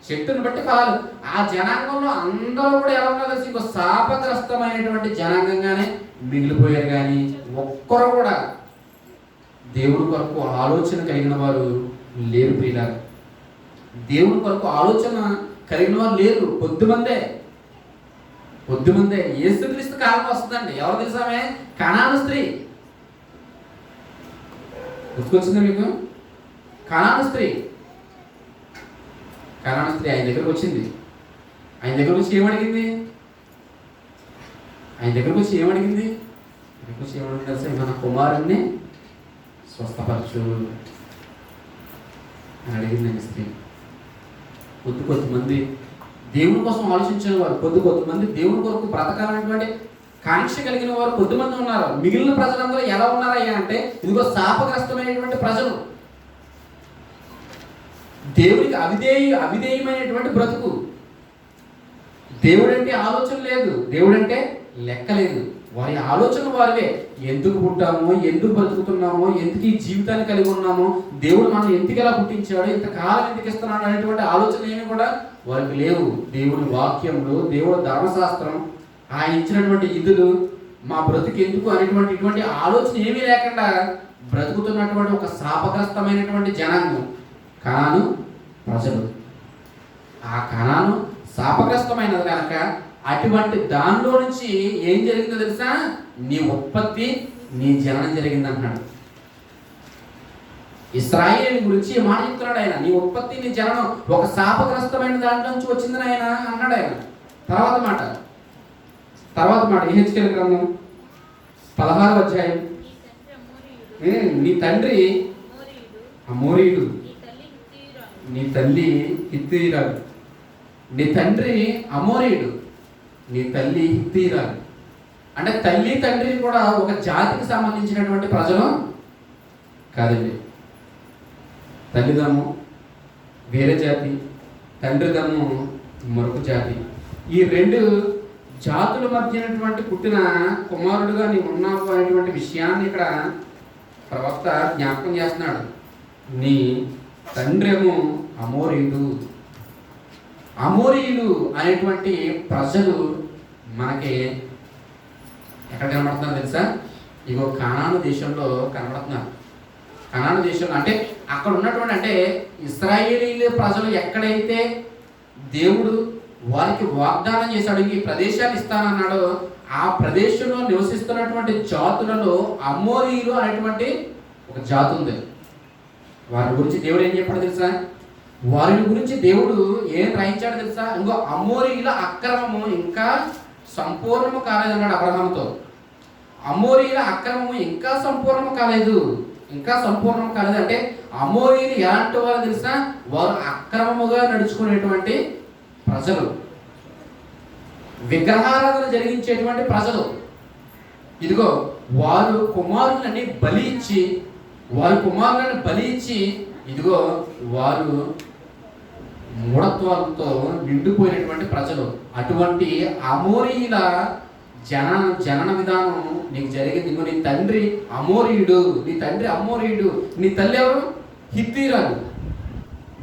చెట్టును బట్టి ఫలాలు. ఆ జనాంగంలో అందరూ కూడా ఎలా ఉన్నారు తెలుసు? ఇంకో శాపగ్రస్తమైనటువంటి జనాంగంగానే మిగిలిపోయారు. కానీ ఒక్కరు కూడా దేవుడి కొరకు ఆలోచన కలిగిన వారు లేరు ప్రియులారా. దేవుడి కొరకు ఆలోచన కలిగిన వారు లేరు. కొద్దిమందే. యేసుక్రీస్తు కాలం వస్తుందండి. ఎవరు తెలుసామే? కనాను స్త్రీ. గుర్తుకొచ్చిందా మీకు? కనాను స్త్రీ ఆయన దగ్గరకు వచ్చింది. ఆయన దగ్గరకు వచ్చి ఏమడిగింది? ఏమడిగింది తెలుసా? మన కుమారుణ్ణి స్వస్థపరచు అని అడిగిందండి స్త్రీ. కొద్దిమంది దేవుని కోసం ఆలోచించిన వారు, కొద్దిమంది దేవుని కొరకు బ్రతకాలనేటువంటి కాంక్ష కలిగిన వారు కొద్దిమంది ఉన్నారు. మిగిలిన ప్రజలందరూ ఎలా ఉన్నారయ్యా అంటే ఇదిగో శాపగ్రస్తమైనటువంటి ప్రజలు. దేవుడికి అవిధేయమైనటువంటి బ్రతుకు. దేవుడంటే ఆలోచన లేదు, దేవుడంటే లెక్క లేదు. వారి ఆలోచన వారివే. ఎందుకు పుట్టామో, ఎందుకు బ్రతుకుతున్నామో, ఎందుకు ఈ జీవితాన్ని కలిగి ఉన్నామో, దేవుడు మనం ఎందుకు ఎలా పుట్టించాడు, ఇంతకాలం ఎందుకు ఇస్తున్నాడు అనేటువంటి ఆలోచన ఏమి కూడా వారికి లేవు. దేవుడి వాక్యములు, దేవుడి ధర్మశాస్త్రం, ఆయన ఇచ్చినటువంటి ఇదులు, మా బ్రతుకు ఎందుకు అనేటువంటి ఇటువంటి ఆలోచన ఏమీ లేకుండా బ్రతుకుతున్నటువంటి ఒక శాపగ్రస్తమైనటువంటి జనాంగం కనాను ప్రజలు. ఆ కనాను శాపగ్రస్తమైనది కనుక అటువంటి దానిలో నుంచి ఏం జరిగిందో తెలుసా? నీ ఉత్పత్తి, నీ జననం జరిగింది అంటున్నాడు. ఇశ్రాయేలు గురించి మాట చెప్తున్నాడు ఆయన. నీ ఉత్పత్తి, నీ జననం ఒక శాపగ్రస్తమైన దాంట్లో నుంచి వచ్చిందని ఆయన అన్నాడు ఆయన. తర్వాత మాట యెహెజ్కేలు గ్రంథం 16వ అధ్యాయం. నీ తండ్రి అమోరీయుడు, నీ తల్లి హిత్తీయురాలు. నీ తండ్రి అమోరీయుడు, నీ తల్లి హిత్తీయురాలు. అంటే తల్లి తండ్రి కూడా ఒక జాతికి సంబంధించినటువంటి ప్రజలు కాదండి. తల్లిదమ్ము వేరే జాతి, తండ్రిదమ్ము మరొక జాతి. ఈ రెండు జాతుల మధ్యనటువంటి పుట్టిన కుమారుడుగా నీవు ఉన్నావు అనేటువంటి విషయాన్ని ఇక్కడ ప్రవక్త జ్ఞాపకం చేస్తున్నాడు. నీ తండ్రి ఏమో అమోరీయులు అనేటువంటి ప్రజలు మనకి ఎక్కడ కనబడుతున్నారు తెలుసా? ఇగో కానాను దేశంలో కనబడుతున్నారు. కానాను దేశంలో అంటే అక్కడ ఉన్నటువంటి, అంటే ఇశ్రాయేలీల ప్రజలు ఎక్కడైతే దేవుడు వారికి వాగ్దానం చేశాడు, ఈ ప్రదేశాన్ని ఇస్తానన్నాడో ఆ ప్రదేశంలో నివసిస్తున్నటువంటి జాతులలో అమోరీయులు అనేటువంటి ఒక జాతి ఉంది. వారి గురించి దేవుడు ఏం చెప్పాడు తెలుసా? వారి గురించి దేవుడు ఏం రాయించాడు తెలుసా? ఇంకో అమోరీయుల అక్రమము ఇంకా సంపూర్ణము కాలేదన్నాడు అబ్రహాముతో. అమోరీయుల అక్రమము ఇంకా సంపూర్ణము కాలేదు. అంటే అమోరీయులు ఎలాంటి వారు తెలుసా? వారు అక్రమముగా నడుచుకునేటువంటి ప్రజలు, విగ్రహారాధన జరిగించేటువంటి ప్రజలు. ఇదిగో వారు కుమారులని బలి ఇచ్చి ఇదిగో వారు మూఢత్వాలతో నిండిపోయినటువంటి ప్రజలు. అటువంటి అమోరీయుల జనన విధానం నీకు జరిగింది. నీ తండ్రి అమోరీయుడు, నీ తల్లి ఎవరు? హిత్తీయురాలు.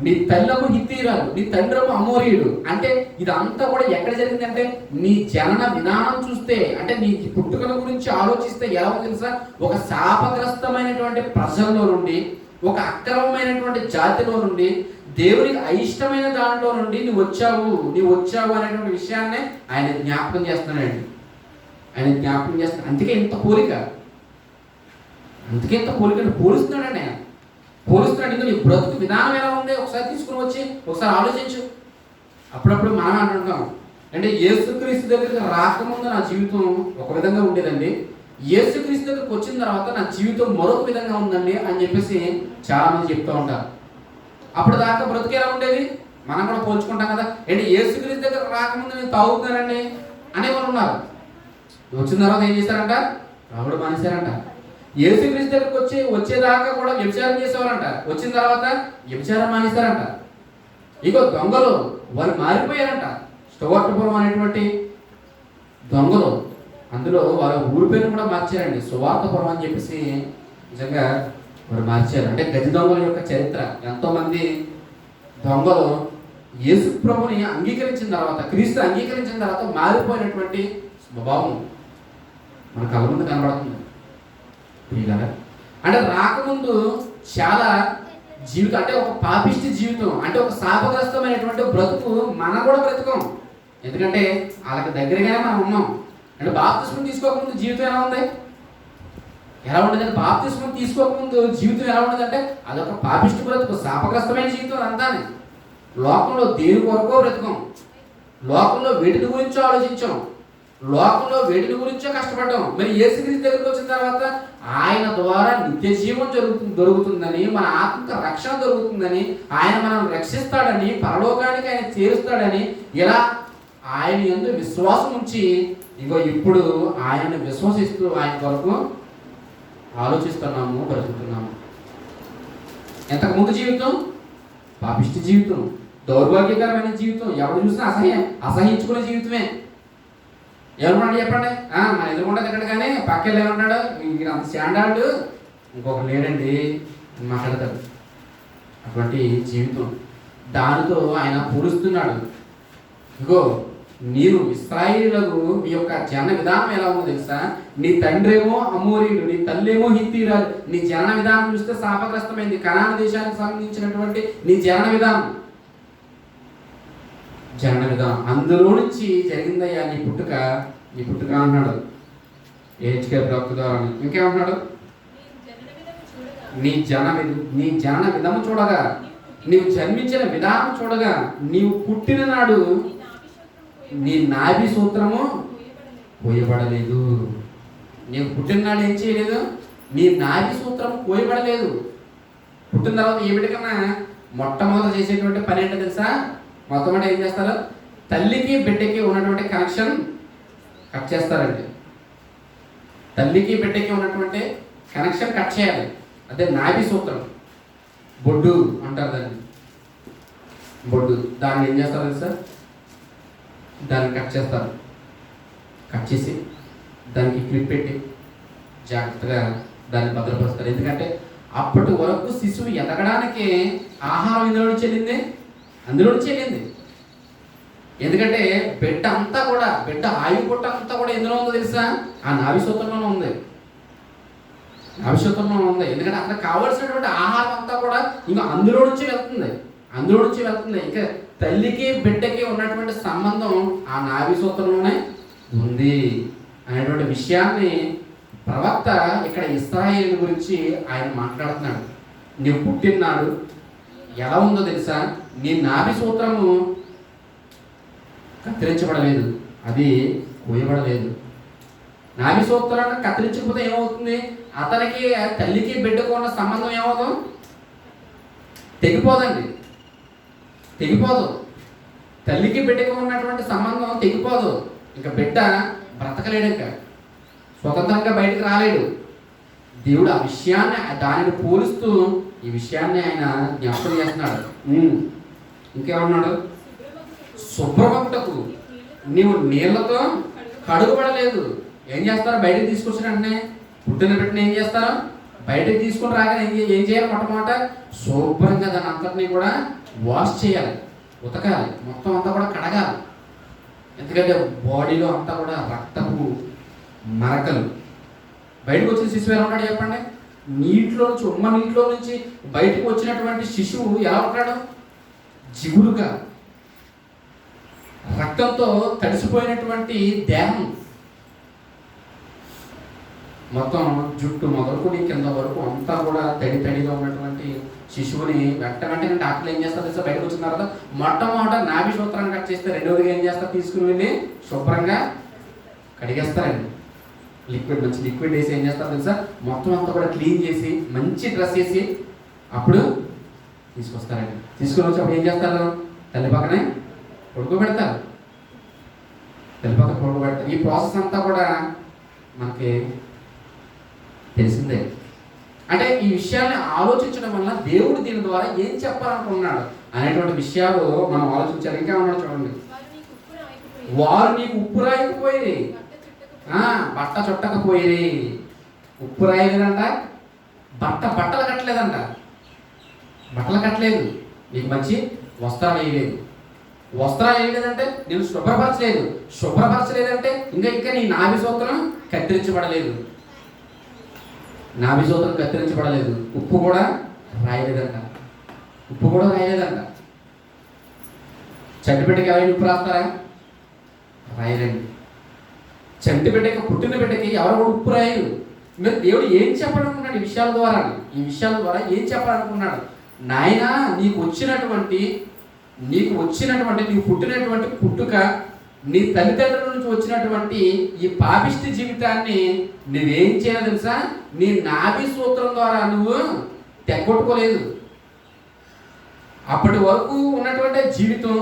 నీ తల్లేమో హిత్తీయురాలు, నీ తండ్రేమో అమోరీయుడు. అంటే ఇదంతా కూడా ఎక్కడ జరిగిందంటే నీ జనన విధానం చూస్తే, అంటే నీ పుట్టుకల గురించి ఆలోచిస్తే ఎలా ఉంది తెలుసా? ఒక శాపగ్రస్తమైనటువంటి ప్రజల్లో నుండి, ఒక అక్రమమైనటువంటి జాతిలో నుండి, దేవునికి అయిష్టమైన దాంట్లో నుండి నువ్వు వచ్చావు అనేటువంటి విషయాన్నే ఆయన జ్ఞాపకం చేస్తున్నాడండి. ఆయన జ్ఞాపకం చేస్తున్నాడు. అందుకే ఇంత పోలికను పోలుస్తున్నాడండి ఆయన. పోలుస్తున్నాడు. ఇంకా నీ బ్రతుకు విధానం ఎలా ఉంది ఒకసారి తీసుకుని వచ్చి ఒకసారి ఆలోచించు. అప్పుడప్పుడు మనం అంటుంటాం అంటే యేసుక్రీస్తు దగ్గరికి రాకముందు నా జీవితం ఒక విధంగా ఉండేదండి, యేసుక్రీస్తు దగ్గరికి వచ్చిన తర్వాత నా జీవితం మరొక విధంగా ఉందండి అని చెప్పేసి చాలా మంది చెప్తూ ఉంటారు. అప్పుడు దాకా బ్రతుకు ఎలా ఉండేది మనం కూడా పోల్చుకుంటాం కదా. ఏంటి యేసుక్రీస్తు దగ్గర రాకముందు నేను తాగుతున్నానండి అనేవాళ్ళు ఉన్నారు. వచ్చిన తర్వాత ఏం చేశారంట? రావడం మానేశారంట. యేసుక్రీస్తు దగ్గరికి వచ్చేదాకా కూడా వ్యభిచారం చేసేవారంట. వచ్చిన తర్వాత వ్యభిచారం మానేశారంట. ఇగో దొంగలు వాళ్ళు మారిపోయారంట. స్టువర్ట్పురం అనేటువంటి దొంగలు, అందులో వాళ్ళ ఊరి పేరు కూడా మార్చారండి, సువార్తపురం అని చెప్పేసి. నిజంగా వారు మార్చారు. అంటే గజ దొంగల యొక్క చరిత్ర. ఎంతోమంది దొంగలు యేసు ప్రభుని అంగీకరించిన తర్వాత, క్రీస్తు అంగీకరించిన తర్వాత మారిపోయినటువంటి స్వభావం మన కళ్ళ ముందు కనబడుతుంది. అంటే రాకముందు చాలా జీవితం, అంటే ఒక పాపిష్టి జీవితం, అంటే ఒక శాపగ్రస్తమైనటువంటి బ్రతుకు మనం కూడా బ్రతుకం. ఎందుకంటే వాళ్ళకి దగ్గరగానే మనం ఉన్నాం. అంటే బాప్తిస్మం తీసుకోకముందు జీవితం ఎలా ఉంది? ఎలా ఉండదంటే బాప్తిస్మం తీసుకోకముందు జీవితం ఎలా ఉండదంటే అదొక పాపిష్టి బ్రతుకు, శాపగ్రస్తమైన జీవితం అంతానే. లోకంలో దేని కొరకో బ్రతుకం, లోకంలో వేటిని గురించో ఆలోచించాం, లోకంలో వేటిని గురించో కష్టపడ్డాం. మరి యేసుక్రీస్తు దగ్గరికి వచ్చిన తర్వాత ఆయన ద్వారా నిత్య జీవం దొరుకుతుందని, మన ఆత్మక రక్షణ దొరుకుతుందని, ఆయన మనం రక్షిస్తాడని, పరలోకానికి ఆయన చేరుస్తాడని, ఇలా ఆయన యందు విశ్వాసం ఉంచి ఇగో ఇప్పుడు ఆయనను విశ్వసిస్తూ ఆయన కొరకు ఆలోచిస్తున్నాము, బ్రతుకుతున్నాము. ఎంతకుముందు జీవితం పాపిష్టి జీవితం, దౌర్భాగ్యకరమైన జీవితం, ఎవరు చూసినా అసహించుకునే జీవితమే. ఏమన్నాడు చెప్పండి? మన ఎదురుకుండా తిట్టడు కానీ పక్కన ఏమన్నాడు? అంత స్టాండర్డ్ ఇంకొక లేడండి మాట్లాడతాడు. అటువంటి జీవితం, దానితో ఆయన పోలుస్తున్నాడు. ఇగో మీరు ఇశ్రాయేలులకు మీ యొక్క జన విధానం ఎలా ఉందో తెలుసా? నీ తండ్రేమో అమోరీయుడు, నీ తల్లేమో హిత్తీయురాలు. నీ జన విధానం చూస్తే శాపగ్రస్తమైంది. కనాను దేశానికి సంబంధించినటువంటి నీ జన విధానం, అందులో నుంచి జరిగిందయ్యా నీ పుట్టుక అన్నాడు హెచ్కే ప్రవక్త ద్వారా. ఇంకేమంటున్నాడు? నీ జనన విధము చూడగా, నీవు జన్మించిన విధానం చూడగా, నీవు పుట్టిన నాడు నీ నాభి సూత్రము కోయబడలేదు. నీవు పుట్టిన నాడు ఏం చేయలేదు? నీ నాభి సూత్రము కోయబడలేదు. పుట్టిన తర్వాత ఏ బిడ్డకన్నా మొట్టమొదటి చేసేటువంటి పని ఏంటో తెలుసా? మొట్టమొదటి ఏం చేస్తారు? తల్లికి బిడ్డకి ఉన్నటువంటి కనెక్షన్ కట్ చేస్తారండి. తల్లికి బిడ్డకి ఉన్నటువంటి కనెక్షన్ కట్ చేయాలి. అదే నాభి సూత్రం, బొడ్డు అంటారు దాన్ని. బొడ్డు, దాన్ని ఏం చేస్తారు తెలుసా? దాన్ని కట్ చేస్తారు. కట్ చేసి దానికి క్లిప్ పెట్టి జాగ్రత్తగా దాన్ని భద్రపరుస్తారు. ఎందుకంటే అప్పటి వరకు శిశువు ఎదగడానికి ఆహారం ఇందులో నుంచి వెళ్ళింది, అందులో నుంచి వెళ్ళింది. ఎందుకంటే బిడ్డ ఆయువు పుట్ట అంతా కూడా ఎందులో ఉందో తెలుసా? ఆ నాభి సూత్రంలోనే ఉంది. ఎందుకంటే అక్కడ కావాల్సినటువంటి ఆహారం అంతా కూడా ఇంకా అందులో నుంచి వెళ్తుంది. ఇంకా తల్లికి బిడ్డకి ఉన్నటువంటి సంబంధం ఆ నాభి సూత్రంలోనే ఉంది అనేటువంటి విషయాన్ని ప్రవక్త ఇక్కడ ఇశ్రాయేలు గురించి ఆయన మాట్లాడుతున్నాడు. నీవు పుట్టినాడు ఎలా ఉందో తెలుసా? నీ నాభి సూత్రము కత్తిరించబడలేదు, అది కోయబడలేదు. నాభి సూత్రాన్ని కత్తిరించకపోతే ఏమవుతుంది? అతనికి తల్లికి బిడ్డకు ఉన్న సంబంధం ఏమవుతుంది? తెగిపోదు. తల్లికి బిడ్డకు ఉన్నటువంటి సంబంధం తెగిపోదు. ఇంకా బిడ్డ బ్రతకలేడు, ఇంకా స్వతంత్రంగా బయటకు రాలేడు. దేవుడు ఆ విషయాన్ని దానిని పోలుస్తూ ఈ విషయాన్ని ఆయన జ్ఞాపకం చేస్తున్నాడు. ఇంకేమన్నాడు? శుభ్రమగుటకు నీవు నీళ్లతో కడుగుపడలేదు. ఏం చేస్తారు? బయటకు తీసుకొచ్చిన వెంటనే పుట్టిన బిడ్డను ఏం చేస్తారు? బయటకు తీసుకుని రాగానే ఏం చేయాలి? మొట్టమొదట శుభ్రంగా దాని అంతటినీ కూడా వాష్ చేయాలి, ఉతకాలి, మొత్తం అంతా కూడా కడగాలి. ఎందుకంటే బాడీలో అంతా కూడా రక్తపు మరకలు. బయటకు వచ్చిన శిశువు ఎలా ఉంటాడు చెప్పండి? నీటిలో నుంచి, ఉమ్మ నీటిలో నుంచి బయటకు వచ్చినటువంటి శిశువు ఎలా ఉంటాడు? జిగురుగా, రక్తంతో తడిసిపోయినటువంటి దేహం, మొత్తం జుట్టు మొదలుకొని కింద వరకు అంతా కూడా తడిగా ఉన్నటువంటి శిశువుని వెంటనే డాక్టర్లు ఏం చేస్తారు తెలుసా? బయటకు వచ్చిన తర్వాత మొట్టమొదట నాభి సూత్రాన్ని కట్ చేస్తే, రెండవదిగా ఏం చేస్తారు? తీసుకుని వెళ్ళి శుభ్రంగా కడిగేస్తారండి. మంచి లిక్విడ్ వేసి ఏం చేస్తారు తెలుసా? మొత్తం అంతా కూడా క్లీన్ చేసి మంచి డ్రెస్ వేసి అప్పుడు తీసుకొస్తారండి. తీసుకుని వచ్చి అప్పుడు ఏం చేస్తారు? తల్లి పక్కనే పడుకోబెడతారు. తల్లి పక్కన పడుకోబెడతారు. ఈ ప్రాసెస్ అంతా కూడా మనకి తెలిసిందే. అంటే ఈ విషయాన్ని ఆలోచించడం వల్ల దేవుడు దీని ద్వారా ఏం చెప్పాలనుకున్నాడు అనేటువంటి విషయాలు మనం ఆలోచించాలి. ఇంకా ఉన్నాడు చూడండి, వారు నీకు ఉప్పు రాయకపోయి, బట్ట చుట్టకపోయి. ఉప్పు రాయలేదంట, బట్టలు కట్టలేదంట, బట్టలు కట్టలేదు, నీకు మంచి వస్త్రాలు వేయలేదు. వస్త్రాలు వేయలేదంటే నేను శుభ్రపరచలేదంటే ఇంకా నీ నాభి సూత్రం కత్తిరించబడలేదు. నాభి సూత్రం కత్తిరించబడలేదు. ఉప్పు కూడా రాయలేదంట. చంటి బిడ్డకి ఎవరైనా ఉప్పు రాస్తారా? రాయరండి. చంటి బిడ్డకి, పుట్టిన బిడ్డకి ఎవరు కూడా ఉప్పు రాయరు. మీరు దేవుడు ఏం చెప్పాలనుకున్నాడు? ఈ విషయాల ద్వారా ఏం చెప్పాలనుకున్నాడు? నాయనా, నీకు పుట్టినటువంటి పుట్టుక, నీ తల్లిదండ్రుల నుంచి వచ్చినటువంటి ఈ పాపిష్టి జీవితాన్ని నువ్వేం చేయాలి తెలుసా? నీ నాభి సూత్రం ద్వారా నువ్వు తెగొట్టుకోలేదు. అప్పటి వరకు ఉన్నటువంటి జీవితం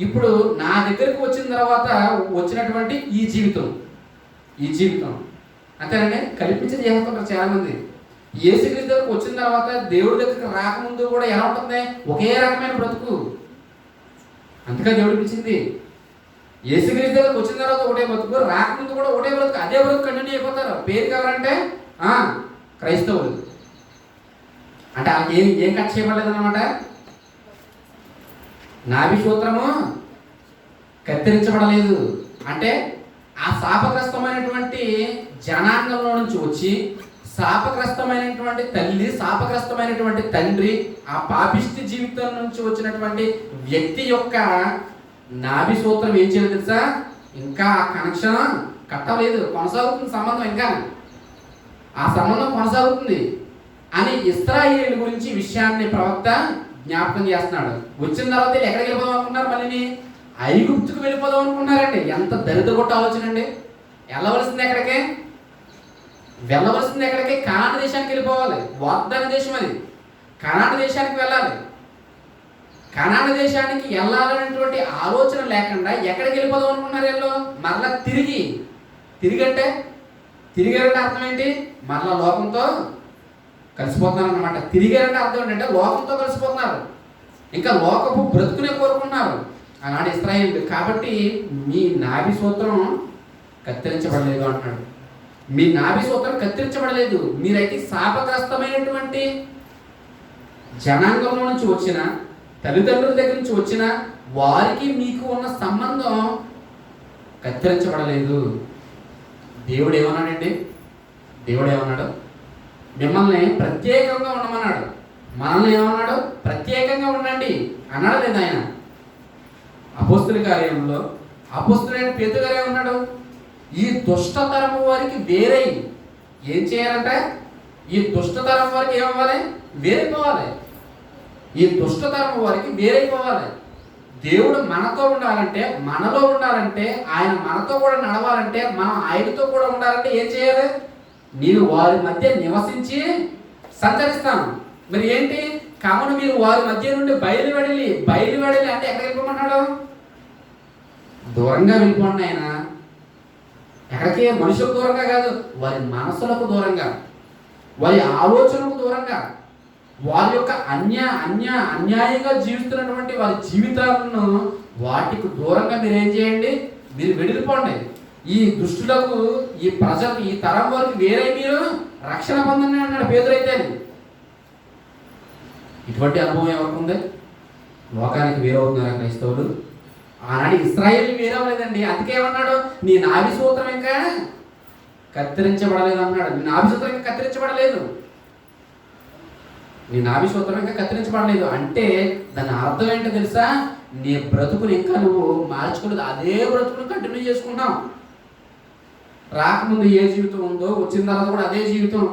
ఇప్పుడు నా దగ్గరకు వచ్చిన తర్వాత వచ్చినటువంటి ఈ జీవితం అంతేనండి. కల్పించి చేస్తున్నారు చాలామంది. యేసుక్రీస్తు దగ్గరకు వచ్చిన తర్వాత దేవుడి దగ్గరికి రాకముందు కూడా ఎలా ఉంటుంది? ఒకే రకమైన బ్రతుకు. అంతగా దేవుడు పిలిచింది. యేసుక్రీస్తు దగ్గరకు వచ్చిన తర్వాత ఒకటే బ్రతుకు, రాకముందు కూడా ఒకటే బ్రతుకు. అదే బ్రతుకు కంటిన్యూ అయిపోతారు. పేరు కావాలంటే క్రైస్తవులు. అంటే ఏం కట్ చేయబడలేదన్నమాట. నాభి సూత్రము కత్తిరించబడలేదు. అంటే ఆ శాపగ్రస్తమైనటువంటి జనాంగంలో నుంచి వచ్చి శాపగ్రస్తమైనటువంటి తల్లి, శాపగ్రస్తమైనటువంటి తండ్రి, ఆ పాపిష్టి జీవితం నుంచి వచ్చినటువంటి వ్యక్తి యొక్క నాభి సూత్రం ఏం చేయలేదు తెలుసా? ఇంకా ఆ కనెక్షన్ కట్టలేదు, కొనసాగుతుంది సంబంధం. ఇంకా ఆ సంబంధం కొనసాగుతుంది అని ఇశ్రాయేలు గురించి విషయాన్ని ప్రవక్త జ్ఞాపకం చేస్తున్నాడు. వచ్చిన తర్వాత ఎక్కడికి వెళ్ళిపోదాం అనుకున్నారు? మళ్ళీ ఐగుప్తుకు వెళ్ళిపోదాం అనుకున్నారండి. ఎంత దరిద్రగొట్ట ఆలోచన అండి. వెళ్ళవలసింది ఎక్కడికి? కనాను దేశానికి వెళ్ళిపోవాలి. వాగ్దాన దేశం అది. కనాను దేశానికి వెళ్ళాలి. కనాను దేశానికి వెళ్ళాలనేటువంటి ఆలోచన లేకుండా ఎక్కడికి వెళ్ళిపోదాం అనుకున్నారు? వీళ్ళు మరలా తిరిగంటే అర్థం ఏంటి? మరలా లోకంతో కలిసిపోతున్నారు అన్నమాట. తిరిగారంటే అర్థం ఏంటంటే లోకంతో కలిసిపోతున్నారు, ఇంకా లోకపు బ్రతుకునే కోరుకున్నారు ఆనాడు ఇశ్రాయేలు. కాబట్టి మీ నాభి సూత్రం కత్తిరించబడలేదు అంటున్నాడు. మీ నాభి సూత్రం కత్తిరించబడలేదు. మీరైతే శాపగ్రస్తమైనటువంటి జనాంగంలో నుంచి వచ్చిన, తల్లిదండ్రుల దగ్గర నుంచి వచ్చిన వారికి మీకు ఉన్న సంబంధం కత్తిరించబడలేదు. దేవుడు ఏమన్నాడండి? మిమ్మల్ని ప్రత్యేకంగా ఉండమన్నాడు. మనల్ని ఏమన్నాడు? ప్రత్యేకంగా ఉండండి అన్నాడు లేదు ఆయన? అపోస్తుల కార్యంలో అపోస్తులైన పేతురు గారు ఏమన్నాడు? ఈ దుష్టతరము వారికి వేరై ఏం చేయాలంటే, ఈ దుష్టతరం వారికి ఏమవ్వాలి? వేరైపోవాలి. ఈ దుష్టతరం వారికి వేరైపోవాలి. దేవుడు మనతో ఉండాలంటే, మనలో ఉండాలంటే, ఆయన మనతో కూడా నడవాలంటే, మనం ఆయనతో కూడా ఉండాలంటే ఏం చేయాలి? నేను వారి మధ్య నివసించి సంచరిస్తాను. మరి ఏంటి? కావున మీరు వారి మధ్య నుండి బయలువెడలి అంటే ఎక్కడికి వెళ్ళిపోమన్నాడు? దూరంగా వెళ్ళిపోండి. ఆయన ఎక్కడికి? మనుషులకు దూరంగా కాదు, వారి మనసులకు దూరంగా, వారి ఆలోచనలకు దూరంగా, వారి యొక్క అన్యాయంగా జీవిస్తున్నటువంటి వారి జీవితాలను వాటికి దూరంగా మీరు ఏం చేయండి? మీరు వెడిలిపోండి. ఈ దుష్టులకు, ఈ ప్రజలకు, ఈ తరం వారికి వేరే మీరు రక్షణ పొందని అన్నాడు పేతురైతే. ఇటువంటి అనుభవం ఎవరికి ఉంది? లోకానికి వేరవుతున్నారా క్రైస్తవులు? ఆనాడు ఇశ్రాయేల్ వేరవలేదండి. అందుకే ఏమన్నాడు? నీ నాభి సూత్రం ఇంకా కత్తిరించబడలేదు అన్నాడు. నీ నాభి సూత్రం ఇంకా కత్తిరించబడలేదు, నీ నాభి సూత్రం ఇంకా కత్తిరించబడలేదు అంటే దాని అర్థం ఏంటో తెలుసా? నీ బ్రతుకుని ఇంకా నువ్వు మార్చుకోలేదు, అదే బ్రతుకుని కంటిన్యూ చేసుకుంటావు. రాకముందు ఏ జీవితం ఉందో వచ్చిన తర్వాత కూడా అదే జీవితం.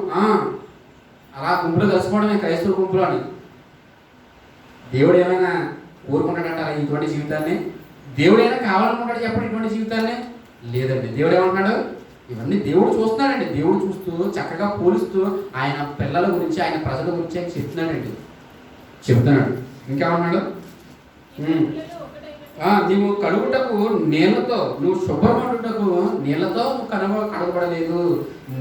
అలా గుంపులో కలిసిపోవడమే క్రైస్తవ గుంపులో అని. దేవుడు ఏమైనా కోరుకుంటాడంటారా ఇటువంటి జీవితాన్ని? దేవుడు ఏమైనా కావాలనుకుంటాడు చెప్పండి ఇటువంటి జీవితాన్ని? లేదండి. దేవుడు ఏమంటున్నాడు? ఇవన్నీ దేవుడు చూస్తున్నాడండి. దేవుడు చూస్తూ చక్కగా పోలుస్తూ ఆయన పిల్లల గురించి, ఆయన ప్రజల గురించి ఆయన చెప్తున్నాడు. ఇంకేమన్నాడు? నీవు కడుగుటకు నీళ్ళతో, నువ్వు శుభ్రపడుటకు నీళ్ళతో కడగబడలేదు.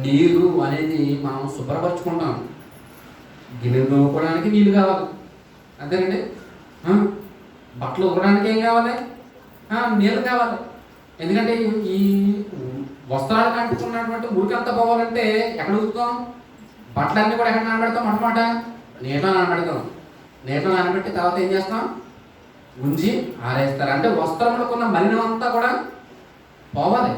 నీరు అనేది మనం శుభ్రపరచుకుంటాం. గిన్నె నూకోవడానికి నీళ్ళు కావాలి, అంతేనండి. బట్టలు ఉతకడానికి ఏం కావాలి? నీళ్ళు కావాలి. ఎందుకంటే ఈ వస్త్రాలు కంటుకున్నటువంటి మురికంతా పోవాలంటే ఎక్కడ ఉతుకుతాం? బట్టలన్నీ కూడా ఎక్కడ నానబెడతాం? మొట్టమొదట నీటిలో నానబెడతాం. నీటిలో నానబెట్టి తర్వాత ఏం చేస్తాం? ఉంచి ఆరేస్తారు. అంటే వస్త్రములకున్న మలినం అంతా కూడా పోవాలి,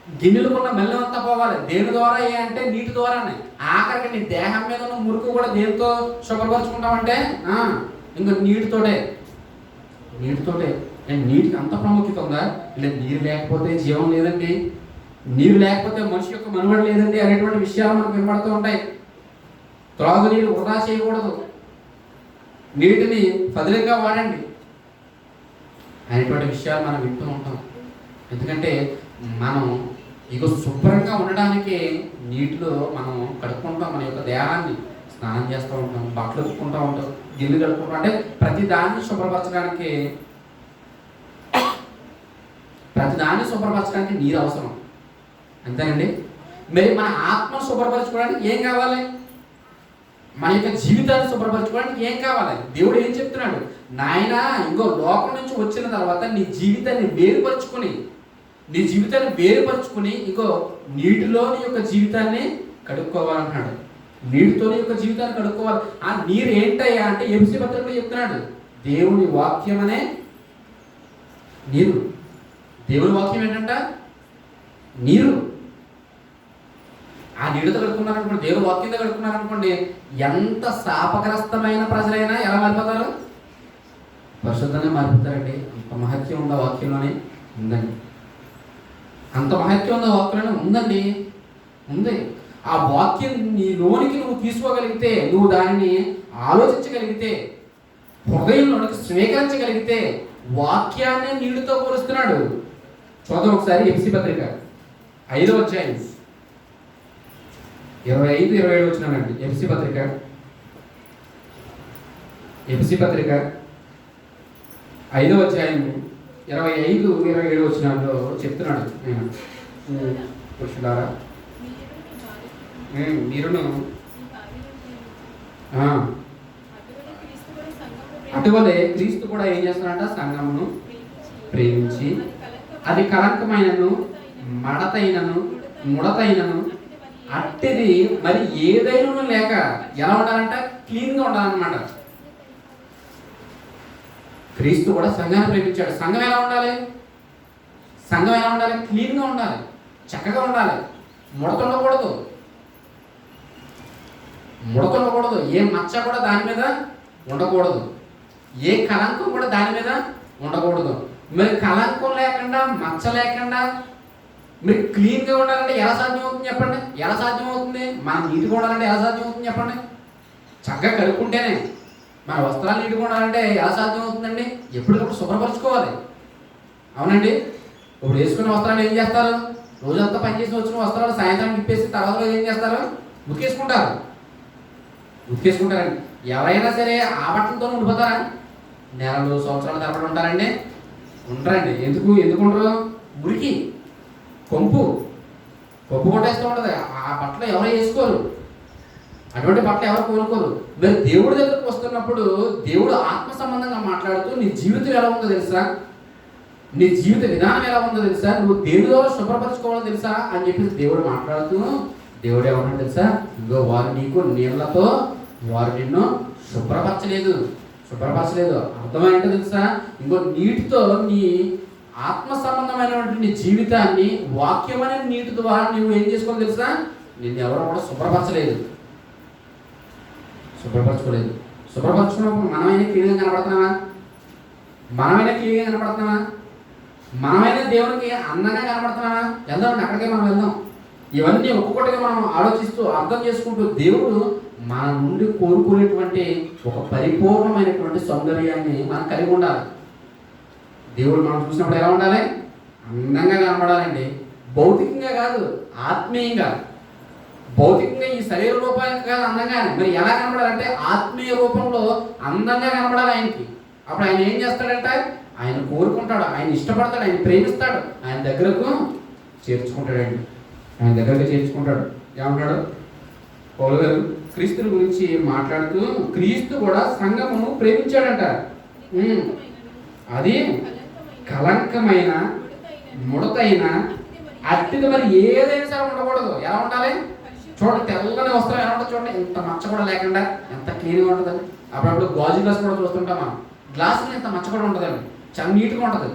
గిన్నెలకున్న మలినం అంతా పోవాలి. దేని ద్వారా? అంటే నీటి ద్వారానే. ఆఖరికి నీ దేహం మీద ఉన్న మురికి కూడా దేనితో శుభ్రపరుచుకుంటామంటే ఇంకో నీటితోటే. నీటికి అంత ప్రాముఖ్యత ఉందా? ఇలా నీరు లేకపోతే జీవం లేదండి, నీరు లేకపోతే మనిషి యొక్క మనుగడ లేదండి అనేటువంటి విషయాలు మనకు వినబడుతూ ఉంటాయి. త్రాగునీరు వృధా చేయకూడదు, నీటిని పదిలంగా వాడండి అనేటువంటి విషయాలు మనం వింటూ ఉంటాం. ఎందుకంటే మనం ఇక శుభ్రంగా ఉండడానికి నీటిలో మనం కడుక్కుంటాం, మన యొక్క దేహాన్ని స్నానం చేస్తూ ఉంటాం, బట్టలు ఉతుక్కుంటూ ఉంటాం, గిన్నెలు కడుక్కుంటాం. అంటే ప్రతిదాన్ని శుభ్రపరచడానికి నీరు అవసరం, అంతేనండి. మరి మన ఆత్మను శుభ్రపరచుకోవడానికి ఏం కావాలి? మన యొక్క జీవితాన్ని శుభ్రపరచుకోవడానికి ఏం కావాలి? దేవుడు ఏం చెప్తున్నాడు? నాయనా, ఇంకో లోకం నుంచి వచ్చిన తర్వాత నీ జీవితాన్ని వేరుపరుచుకుని ఇంకో నీటిలో నీ యొక్క జీవితాన్ని కడుక్కోవాలంటున్నాడు. నీటితో నీ యొక్క జీవితాన్ని కడుక్కోవాలి. ఆ నీరు ఏంటయ్యా అంటే ఎఫెసీ పత్రికలో చెప్తున్నాడు, దేవుని వాక్యం అనే నీరు. దేవుని వాక్యం ఏంటంట? నీరు. ఆ నీటితో కడుక్కున్నారనుకోండి, దేవుని వాక్యంతో కడుక్కున్నారనుకోండి, ఎంత శాపగ్రస్తమైన ప్రజలైనా ఎలా మారిపోతారు? పరిశుద్ధంగా మారిపోతారండి. అంత మహత్యం ఉందా వాక్యంలోనే? ఉందండి. అంత మహత్యం ఉందా వాక్యంలోనే? ఉందండి, ఉంది. ఆ వాక్యం నీ లోనికి నువ్వు తీసుకోగలిగితే, నువ్వు దానిని ఆలోచించగలిగితే, హృదయంలోనికి స్వీకరించగలిగితే, వాక్యాన్ని నీటితో పోలుస్తున్నాడు. చూద్దాం ఒకసారి ఎఫెసీ పత్రిక 5వ అధ్యాయం 25-27 వచ్చినానండి. ఎఫెసీ పత్రిక 5వ అధ్యాయం 25-27 వచ్చినాల్లో చెప్తున్నాడు. పురుషులారా, మీరును అటువలే క్రీస్తు కూడా ఏం చేస్తున్నాడంట? సంఘమును ప్రేమించి అది కళంకమైనను మడతైనను ముడతైనను అట్టిది మరి ఏదైనా లేక ఎలా ఉండాలంట? క్లీన్గా ఉండాలన్నమాట. క్రీస్తు కూడా సంఘాన్ని ప్రేమించాడు. సంఘం ఎలా ఉండాలి? క్లీన్గా ఉండాలి, చక్కగా ఉండాలి, ముడత ఉండకూడదు. ఏ మచ్చ కూడా దాని మీద ఉండకూడదు, ఏ కళంకం కూడా దాని మీద ఉండకూడదు. మరి కళంకం లేకుండా, మచ్చ లేకుండా మీరు క్లీన్గా ఉండాలంటే ఎలా సాధ్యం అవుతుంది చెప్పండి? ఎలా సాధ్యం అవుతుంది? మనం నీట్గా ఉండాలంటే ఎలా సాధ్యం అవుతుంది చెప్పండి? చక్కగా కడుక్కుంటేనే. మన వస్త్రాలు నీట్గా ఉండాలంటే ఎలా సాధ్యం అవుతుందండి? ఎప్పటికప్పుడు శుభ్రపరచుకోవాలి, అవునండి. ఇప్పుడు వేసుకున్న వస్త్రాలు ఏం చేస్తారు? రోజంతా పనిచేసి వచ్చిన వస్త్రాలు సాయంత్రం విప్పేసి తర్వాత రోజు ఏం చేస్తారు? ఉతికేసుకుంటారండి. ఎవరైనా సరే ఆ బట్టలతో ఉండిపోతారా? నెలలు సంవత్సరాల తరబడి ఉంటారండి? ఉండరండి. ఎందుకు ఉండరు? మురికి, కొంపు కొట్టేస్తూ ఉంటుంది. ఆ బట్టలు ఎవరు వేసుకోరు, అటువంటి బట్టలు ఎవరు కోరుకోరు. మరి దేవుడి దగ్గరకు వస్తున్నప్పుడు దేవుడు ఆత్మ సంబంధంగా మాట్లాడుతూ నీ జీవితం ఎలా ఉందో తెలుసా, నీ జీవిత విధానం ఎలా ఉందో తెలుసా, నువ్వు దేవుడి ద్వారా శుభ్రపరచుకోవాలో తెలుసా అని చెప్పేసి దేవుడు మాట్లాడుతూ దేవుడు ఏమన్నా తెలుసా, ఇంకో వారు నీకు నీళ్లతో వారు నిన్ను శుభ్రపరచలేదు. అర్థమైందో తెలుసా, ఇంకో నీటితో నీ ఆత్మ సంబంధమైనటువంటి నీ జీవితాన్ని వాక్యం అనే నీటి ద్వారా నువ్వు ఏం చేసుకోవాలి తెలుసా, నిన్ను ఎవరు కూడా శుభ్రపరచుకోలేదు. శుభ్రపరచుకున్నప్పుడు మనమైనా క్లీన్గా కనపడుతున్నావా? మనమైనా దేవునికి అందంగా కనపడుతున్నావా? వెళ్దామండి, అక్కడికే మనం వెళ్దాం. ఇవన్నీ ఒక్కొక్కటిగా మనం ఆలోచిస్తూ అర్థం చేసుకుంటూ దేవుడు మన నుండి కోరుకునేటువంటి ఒక పరిపూర్ణమైనటువంటి సౌందర్యాన్ని మనం కలిగి ఉండాలి. దేవుడు మనం చూసినప్పుడు ఎలా ఉండాలి? అందంగా కనపడాలండి. భౌతికంగా కాదు, ఆత్మీయంగా. భౌతికంగా ఈ శరీర రూపానికి కాదు అందంగా, మరి ఎలా కనపడాలంటే ఆత్మీయ రూపంలో అందంగా కనపడాలి ఆయనకి. అప్పుడు ఆయన ఏం చేస్తాడంటే ఆయన కోరుకుంటాడు, ఆయన ఇష్టపడతాడు, ఆయన ప్రేమిస్తాడు, ఆయన దగ్గరకు చేర్చుకుంటాడండి. ఏమంటాడు పౌలు గారు క్రీస్తు గురించి మాట్లాడుతూ, క్రీస్తు కూడా సంఘమును ప్రేమించాడంట. అది కలంకమైన ముడతైన అట్టిది మరి ఏదైనా సరే ఉండకూడదు. ఎలా ఉండాలి? చూడండి, తెల్లని వస్త్రం ఎలా ఉంటుంది చూడండి, ఇంత మచ్చ కూడా లేకుండా ఎంత క్లీన్గా ఉంటుందండి. అప్పుడప్పుడు గాజు గ్లాస్ కూడా చూస్తుంటాం మనం, గ్లాసులో ఇంత మచ్చ కూడా ఉంటుందండి, చాలా నీట్గా ఉంటుంది.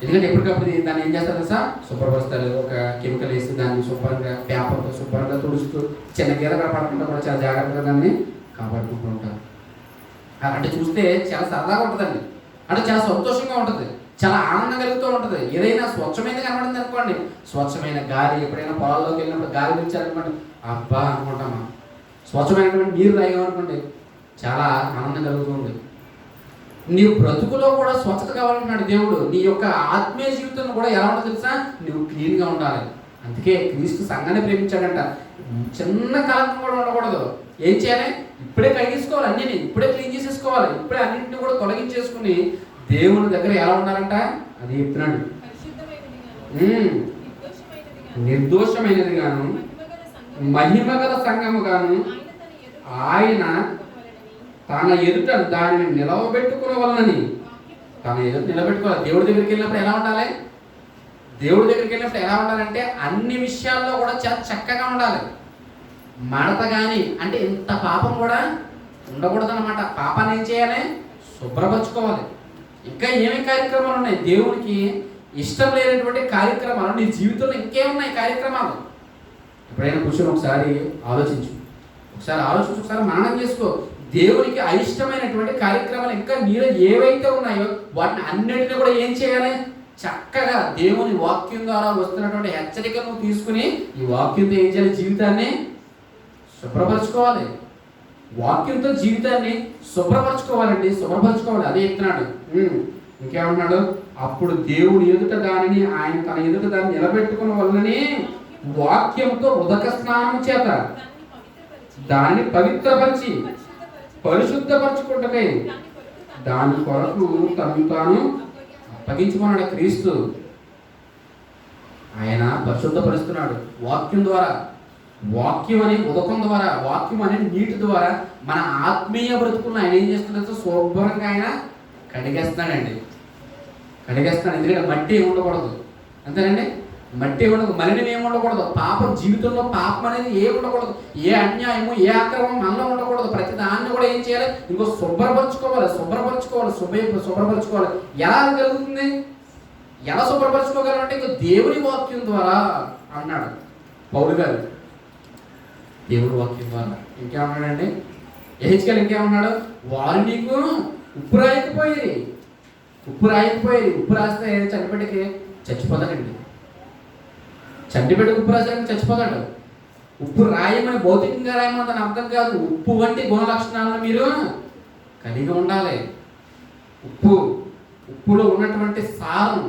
ఎందుకంటే ఎప్పటికప్పుడు దాన్ని ఏం చేస్తారు తెలుసా, శుభ్రపరుస్తారు. ఒక కెమికల్ వేసి దాన్ని శుభ్రంగా పేపర్తో శుభ్రంగా తుడుస్తూ చిన్న గీల కాపాడుకుంటూ కూడా చాలా జాగ్రత్తగా దాన్ని కాపాడుకుంటూ ఉంటారు. అంటే చూస్తే చాలా సరదాగా ఉంటుందండి, అంటే చాలా సంతోషంగా ఉంటుంది, చాలా ఆనందం కలుగుతూ ఉంటుంది. ఏదైనా స్వచ్ఛమైనది కనబడింది అనుకోండి, స్వచ్ఛమైన గాలి, ఎప్పుడైనా పొలాల్లోకి వెళ్ళినప్పుడు గాలి పిలిచారనుకోండి, అబ్బా అనుకుంటామా. స్వచ్ఛమైనటువంటి నీరు తాగామనుకోండి, చాలా ఆనందం కలుగుతుంది. నీ బ్రతుకులో కూడా స్వచ్ఛత కావాలంటున్నాడు దేవుడు. నీ యొక్క ఆత్మీయ జీవితం కూడా ఎలా ఉంటుందో తెలుసా, నువ్వు క్లీన్గా ఉండాలి. అందుకే క్రీస్తు సంఘాన్ని ప్రేమించాడంట. చిన్న కలంకం కూడా ఉండకూడదు. ఏం చేయాలి? ఇప్పుడే కడిగేసుకోవాలి, అన్నిని ఇప్పుడే క్లీన్ చేసేసుకోవాలి, ఇప్పుడే అన్నింటినీ కూడా తొలగించేసుకుని దేవుని దగ్గర ఎలా ఉండాలంట అది చెప్తున్నాడు. నిర్దోషమైనది గాను మహిమగల సంఘము గాను ఆయన తన ఎదుట దానిని నిలవబెట్టుకోవాలని, తన ఎదుట నిలబెట్టుకోవాలి. దేవుడి దగ్గరికి వెళ్ళినప్పుడు ఎలా ఉండాలి? అంటే అన్ని విషయాల్లో కూడా చాలా చక్కగా ఉండాలి. మడత కానీ అంటే ఇంత పాపం కూడా ఉండకూడదు అనమాట. పాపాన్ని ఏం చేయాలి? శుభ్రపరచుకోవాలి. ఇంకా ఏమేమి కార్యక్రమాలు ఉన్నాయి? దేవునికి ఇష్టం లేనటువంటి కార్యక్రమాలు నీ జీవితంలో ఇంకేమున్నాయి కార్యక్రమాలు? ఎప్పుడైనా కూర్చొని ఒకసారి ఆలోచించు, ఒకసారి మననం చేసుకో. దేవునికి అయిష్టమైనటువంటి కార్యక్రమాలు ఇంకా నీలో ఏవైతే ఉన్నాయో వాటిని అన్నింటినీ కూడా ఏం చేయాలి? చక్కగా దేవుని వాక్యం ద్వారా వస్తున్నటువంటి హెచ్చరికను తీసుకుని ఈ వాక్యంతో ఏం చేయాలి? జీవితాన్ని శుభ్రపరచుకోవాలి. వాక్యంతో జీవితాన్ని శుభ్రపరచుకోవాలండి, శుభ్రపరచుకోవాలి. అదే చెప్తున్నాడు. ఇంకేమంటున్నాడు? అప్పుడు దేవుని ఎదుట దానిని ఆయన తన ఎదుట దాన్ని నిలబెట్టుకున్న వల్లనే వాక్యంతో ఉదక స్నానం చేత దాన్ని పవిత్రపరిచి పరిశుద్ధపరచుకుంటకై దాని కొరకు తను తాను అప్పగించుకున్నాడు క్రీస్తు. ఆయన పరిశుద్ధపరుస్తున్నాడు వాక్యం ద్వారా. వాక్యం అనే ఉదకం ద్వారా, వాక్యం అనే నీటి ద్వారా మన ఆత్మీయ బ్రతుకులను ఆయన ఏం చేస్తున్నాడు? శుభ్రంగా ఆయన కడిగేస్తున్నాడు. ఎందుకంటే మట్టి ఏమి ఉండకూడదు, అంతేనండి. మట్టి ఉండదు, మలినం ఏమి ఉండకూడదు. పాపం జీవితంలో పాపం అనేది ఏమి ఉండకూడదు. ఏ అన్యాయము, ఏ అక్రమం మనలో ఉండకూడదు. ప్రతి దాన్ని కూడా ఏం చేయాలి? ఇంకో శుభ్రపరచుకోవాలి. ఎలా కలుగుతుంది? ఎలా శుభ్రపరచుకోగలంటే ఇంకో దేవుని వాక్యం ద్వారా అన్నాడు పౌలు గారు. దేవుని వాక్యం ద్వారా ఇంకేమన్నాడండి? ఎహెచ్కేల్ ఇంకేమన్నాడు? వారు నీకు ఉప్పు రాయకపోయేది. ఉప్పు రాస్తే చంటిపెట్టకి చచ్చిపోతాడండి. చంటిపెట్టకి ఉప్పు రాసానికి చచ్చిపోతాడు. ఉప్పు రాయమని భౌతికంగా రాయమని దాని అర్థం కాదు. ఉప్పు వంటి గుణ లక్షణాలను మీరు కలిగి ఉండాలి. ఉప్పులో ఉన్నటువంటి సారం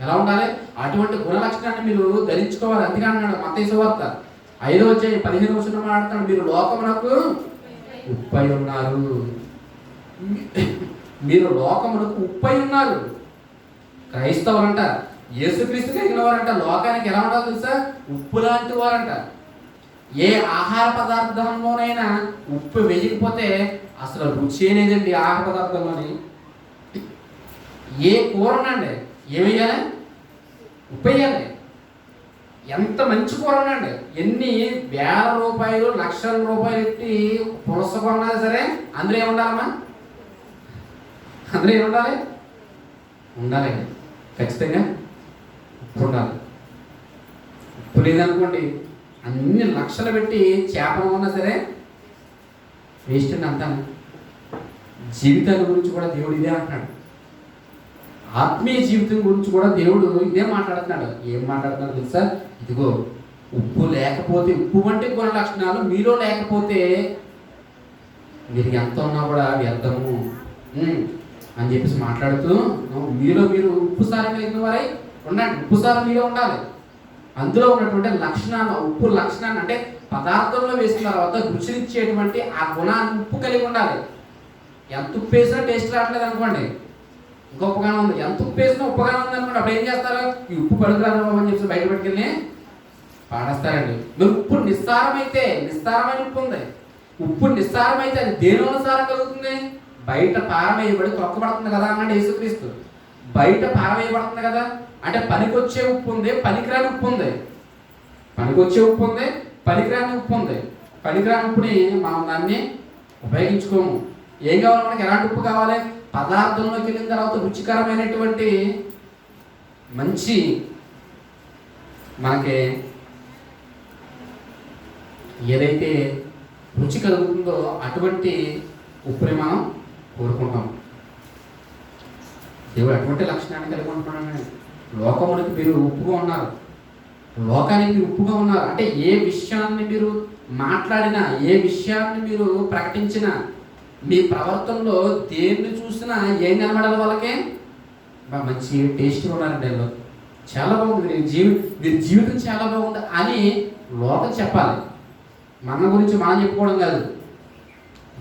ఎలా ఉండాలి? అటువంటి గుణ లక్షణాన్ని మీరు ధరించుకోవాలి. అందుకే అన్నాడు మత్తయి సువార్త 5వ అధ్యాయం 15వ వచనం మాట్లాడుతున్నాడు, మీరు లోకమునకు ఉప్పై ఉన్నారు. మీరు లోకమునకు ఉప్పై ఉన్నారు. క్రైస్తవులు అంట, యేసుక్రీస్తు కలిగిన వారంట లోకానికి ఎలా ఉండాలి తెలుసా? ఉప్పు లాంటి వారంట. ఏ ఆహార పదార్థంలోనైనా ఉప్పు వేయకపోతే అసలు రుచి అనేదండి. ఆహార పదార్థంలోని ఏ కూరనండి ఏం వేయాలి? ఉప్పు వేయాలి. ఎంత మంచి కూర ఉండండి, ఎన్ని వేల రూపాయలు లక్షల రూపాయలు ఎట్టి పులస కొన్నా సరే అందులో ఏముండాలమ్మా? అందులో ఏముండాలి? ఉండాలండి, ఖచ్చితంగా ఉప్పు ఉండాలి. ఉప్పు లేదనుకోండి, అన్ని లక్షలు పెట్టి చేపలు ఉన్నా సరే వేస్ట్ అండి అంతాను. జీవితాల గురించి కూడా దేవుడు ఇదే అంటున్నాడు. ఆత్మీయ జీవితం గురించి కూడా దేవుడు ఇదే మాట్లాడుతున్నాడు. ఏం మాట్లాడుతున్నాడు తెలుసా? ఇదిగో ఉప్పు లేకపోతే, ఉప్పు వంటి గుణ లక్షణాలు మీలో లేకపోతే మీరు ఎంత ఉన్నా కూడా వ్యర్థము అని చెప్పేసి మాట్లాడుతూ, మీలో మీరు ఉప్పు సారం కలిగిన వారై ఉండండి. ఉప్పు సారం మీలో ఉండాలి. అందులో ఉన్నటువంటి లక్షణాలు, ఉప్పు లక్షణాన్ని అంటే పదార్థంలో వేసిన తర్వాత రుచినిచ్చేటువంటి ఆ గుణాన్ని ఉప్పు కలిగి ఉండాలి. ఎంత ఉప్పు వేసినా టేస్ట్ రావట్లేదు అనుకోండి, గొప్పగానే ఉంది. ఎంత ఉప్పు వేసినా ఉప్పుగానే ఉంది అనుకోండి, అప్పుడు ఏం చేస్తారు? ఈ ఉప్పు పడుకురాదు అని చెప్పి బయట పెట్టుకెళ్ళి పాడేస్తారండి. మీరు ఉప్పు నిస్సారమైతే, నిస్సారమైన ఉప్పు ఉంది, ఉప్పు నిస్సారమైతే అది దేనివల్ల సారం కలుగుతుంది? బయట పారవేయబడి తొక్కబడుతుంది కదా అన్నాడు యేసుక్రీస్తు. బయట పారవేయబడుతుంది కదా అంటే పనికొచ్చే ఉప్పు ఉంది, పనికిరాని ఉప్పు ఉంది. పనికొచ్చే ఉప్పు ఉంది, పనికిరాని ఉప్పు ఉంది. పనికిరాని ఉప్పుని మనం దాన్ని ఉపయోగించుకోము. ఏం కావాలి మనకి? ఎలాంటి ఉప్పు కావాలి? పదార్థంలోకి వెళ్ళిన తర్వాత రుచికరమైనటువంటి మంచి మనకి ఏదైతే రుచి కలుగుతుందో అటువంటి ఉప్పుని మనం కోరుకుంటాం. దేవుడు అటువంటి లక్షణాన్ని కలిగి ఉంటున్నాడు. లోకమునికి మీరు ఉప్పుగా ఉన్నారు, లోకానికి మీరు ఉప్పుగా ఉన్నారు. అంటే ఏ విషయాన్ని మీరు మాట్లాడినా, ఏ విషయాన్ని మీరు ప్రకటించినా, మీ ప్రవర్తనలో దేన్ని చూసినా ఏం కనబడాలి? వాళ్ళకే మంచి టేస్ట్గా ఉన్నారండి, వీళ్ళు చాలా బాగుంది, వీరి జీవితం చాలా బాగుంది అని లోకం చెప్పాలి. మన గురించి మనం చెప్పుకోవడం కాదు,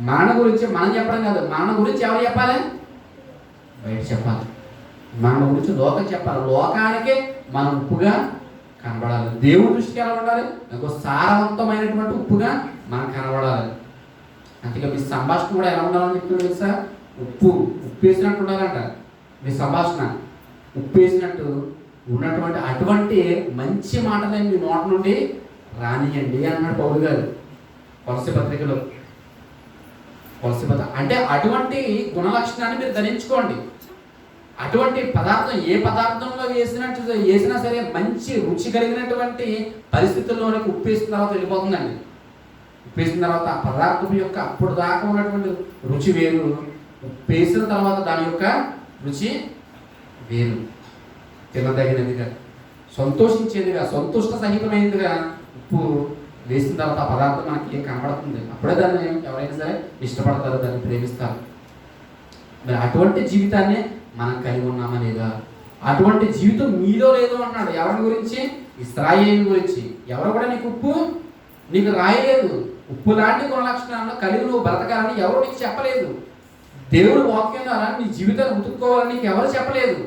మన గురించి మనం చెప్పడం కాదు, మన గురించి ఎవరు చెప్పాలి? బయట చెప్పాలి. మన గురించి లోకం చెప్పాలి. లోకానికే మనం ఉప్పుగా కనబడాలి. దేవుడి దృష్టికి ఎలా ఉండాలి? ఇంకో సారవంతమైనటువంటి ఉప్పుగా మనం కనబడాలి. అందుకే మీ సంభాషణ కూడా ఎలా ఉండాలని చెప్తున్నాడు తెలుసా? ఉప్పు వేసినట్టు ఉండాలంట మీ సంభాషణ. ఉప్పు వేసినట్టు ఉన్నటువంటి అటువంటి మంచి మాటలే మీ నోట నుండి రానియండి అన్నాడు పౌలు గారు కొలస్సీ పత్రికలో. కొలస్సీ పత్రిక అంటే అటువంటి గుణలక్షణాన్ని మీరు ధరించుకోండి. అటువంటి పదార్థం ఏ పదార్థంలో వేసినా సరే మంచి రుచి కలిగినటువంటి పరిస్థితుల్లోనికి ఉప్పు వేసిన తర్వాత వెళ్ళిపోతుందండి. ఉప్పు వేసిన తర్వాత ఆ పదార్థం యొక్క అప్పుడు దాకా ఉన్నటువంటి రుచి వేరు, ఉప్పు వేసిన తర్వాత దాని యొక్క రుచి వేరు. తినదగినదిగా, సంతోషించేదిగా, సంతుష్ట సహితమైనదిగా ఉప్పు వేసిన తర్వాత ఆ పదార్థం మనకి కనబడుతుంది. అప్పుడే దాన్ని ఎవరైనా సరే ఇష్టపడతారు, దాన్ని ప్రేమిస్తారు. మరి అటువంటి జీవితాన్ని మనం కలిగి ఉన్నామా లేదా? అటువంటి జీవితం మీలో లేదు అన్నాడు. ఎవరి గురించి? ఇశ్రాయేలు గురించి. ఎవరు కూడా నీకు ఉప్పు నీకు రాయలేదు, ఉప్పు లాంటి గుణలక్షణాలను కలిగి నువ్వు బ్రతకాలని ఎవరు నీకు చెప్పలేదు. దేవుడు వాక్యం ద్వారా నీ జీవితాన్ని ఉతుక్కోవాలని నీకు ఎవరు చెప్పలేదు.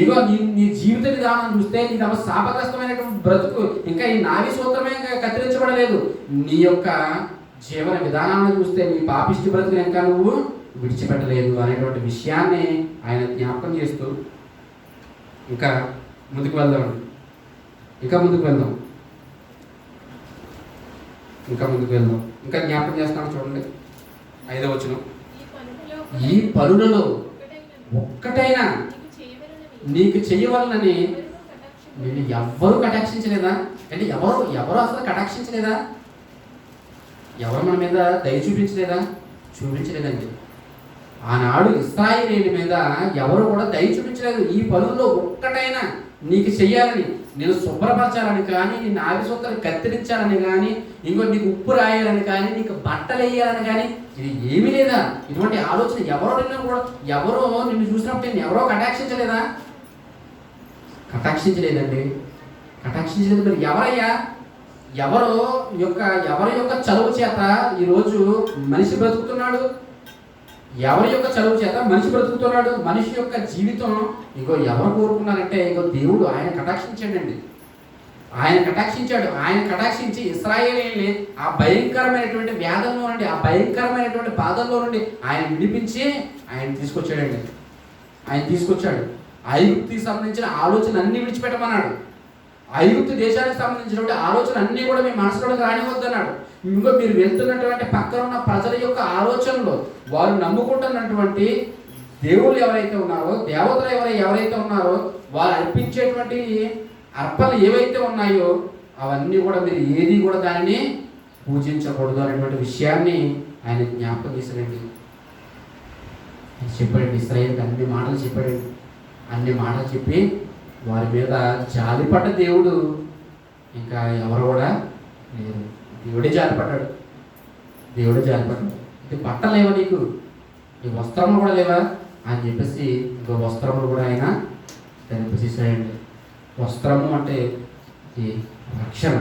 ఇగో నీ జీవిత విధానం చూస్తే నీకు శాపగ్రస్తమైనటువంటి బ్రతుకు, ఇంకా ఈ నావి సూత్రమే కత్తిరించబడలేదు. నీ యొక్క జీవన విధానాన్ని చూస్తే నీ పాపిష్టి బ్రతుకుని ఇంకా నువ్వు విడిచిపెట్టలేదు అనేటువంటి విషయాన్ని ఆయన జ్ఞాపకం చేస్తూ ఇంకా ముందుకు వెళ్దాం. ఇంకా జ్ఞాపకం చేస్తాను చూడండి. 5వ వచనం. ఈ పనులలో ఒక్కటైనా నీకు చేయవలనని నేను ఎవ్వరూ కటాక్షించలేదా? అంటే ఎవరు అసలు కటాక్షించలేదా? ఎవరు మన మీద దయ చూపించలేదా? చూపించలేదండి. ఆనాడు ఇశ్రాయేలీయుల మీద ఎవరు కూడా దయ చూపించలేదు. ఈ పనుల్లో ఒక్కటైనా నీకు చెయ్యాలని, నేను శుభ్రపరచాలని కానీ, నిన్ను ఆవిసూత్రాలు కత్తిరించాలని కానీ, ఇంకో నీకు ఉప్పు రాయాలని కానీ, నీకు బట్టలు వేయాలని కానీ ఇది ఏమీ లేదా? ఇటువంటి ఆలోచన ఎవరో నిన్ను చూసినప్పుడు నేను ఎవరో కటాక్షించలేదా? కటాక్షించలేదండి. కటాక్షించలేదు. మరి ఎవరయ్యా? ఎవరి యొక్క చదువు చేత ఈరోజు మనిషి బ్రతుకుతున్నాడు? ఎవరి యొక్క చదువు చేత మనిషి బ్రతుకుతున్నాడు? మనిషి యొక్క జీవితం ఇంకో ఎవరు కోరుకున్నారంటే ఇంకో దేవుడు ఆయన కటాక్షించాడండి. ఆయన కటాక్షించి ఇశ్రాయేలీయుల్ని ఆ భయంకరమైనటువంటి వ్యాధంలో నుండి, ఆ భయంకరమైనటువంటి బాధల్లో నుండి ఆయన విడిపించి ఆయన తీసుకొచ్చాడు. ఐగుప్తుకి సంబంధించిన ఆలోచన అన్ని విడిచిపెట్టమన్నాడు. ఐగుప్తు దేశానికి సంబంధించినటువంటి ఆలోచన అన్నీ కూడా మీ మనసులో రానివద్దన్నాడు. ఇంకో మీరు వెళ్తున్నటువంటి పక్కన ఉన్న ప్రజల యొక్క ఆలోచనలు, వారు నమ్ముకుంటున్నటువంటి దేవుళ్ళు ఎవరైతే ఉన్నారో, దేవతలు ఎవరైతే ఉన్నారో, వారు అర్పించేటువంటి అర్పణలు ఏవైతే ఉన్నాయో అవన్నీ కూడా మీరు ఏది కూడా దానిని పూజించకూడదు అనేటువంటి విషయాన్ని ఆయన జ్ఞాపకం చేశాడండి. చెప్పాడండి, ఇశ్రాయేలుకి అన్ని మాటలు చెప్పాడండి. అన్ని మాటలు చెప్పి వారి మీద జాలిపడ్డ దేవుడు ఇంకా ఎవరు కూడా లేరు. దేవుడే జాలిపడ్డాడు. ఇది బట్టలు లేవా నీకు, ఈ వస్త్రములు కూడా లేవా అని చెప్పేసి ఇంకో వస్త్రములు కూడా ఆయన ధరింపజేశాడండి. వస్త్రము అంటే ఈ రక్షణ.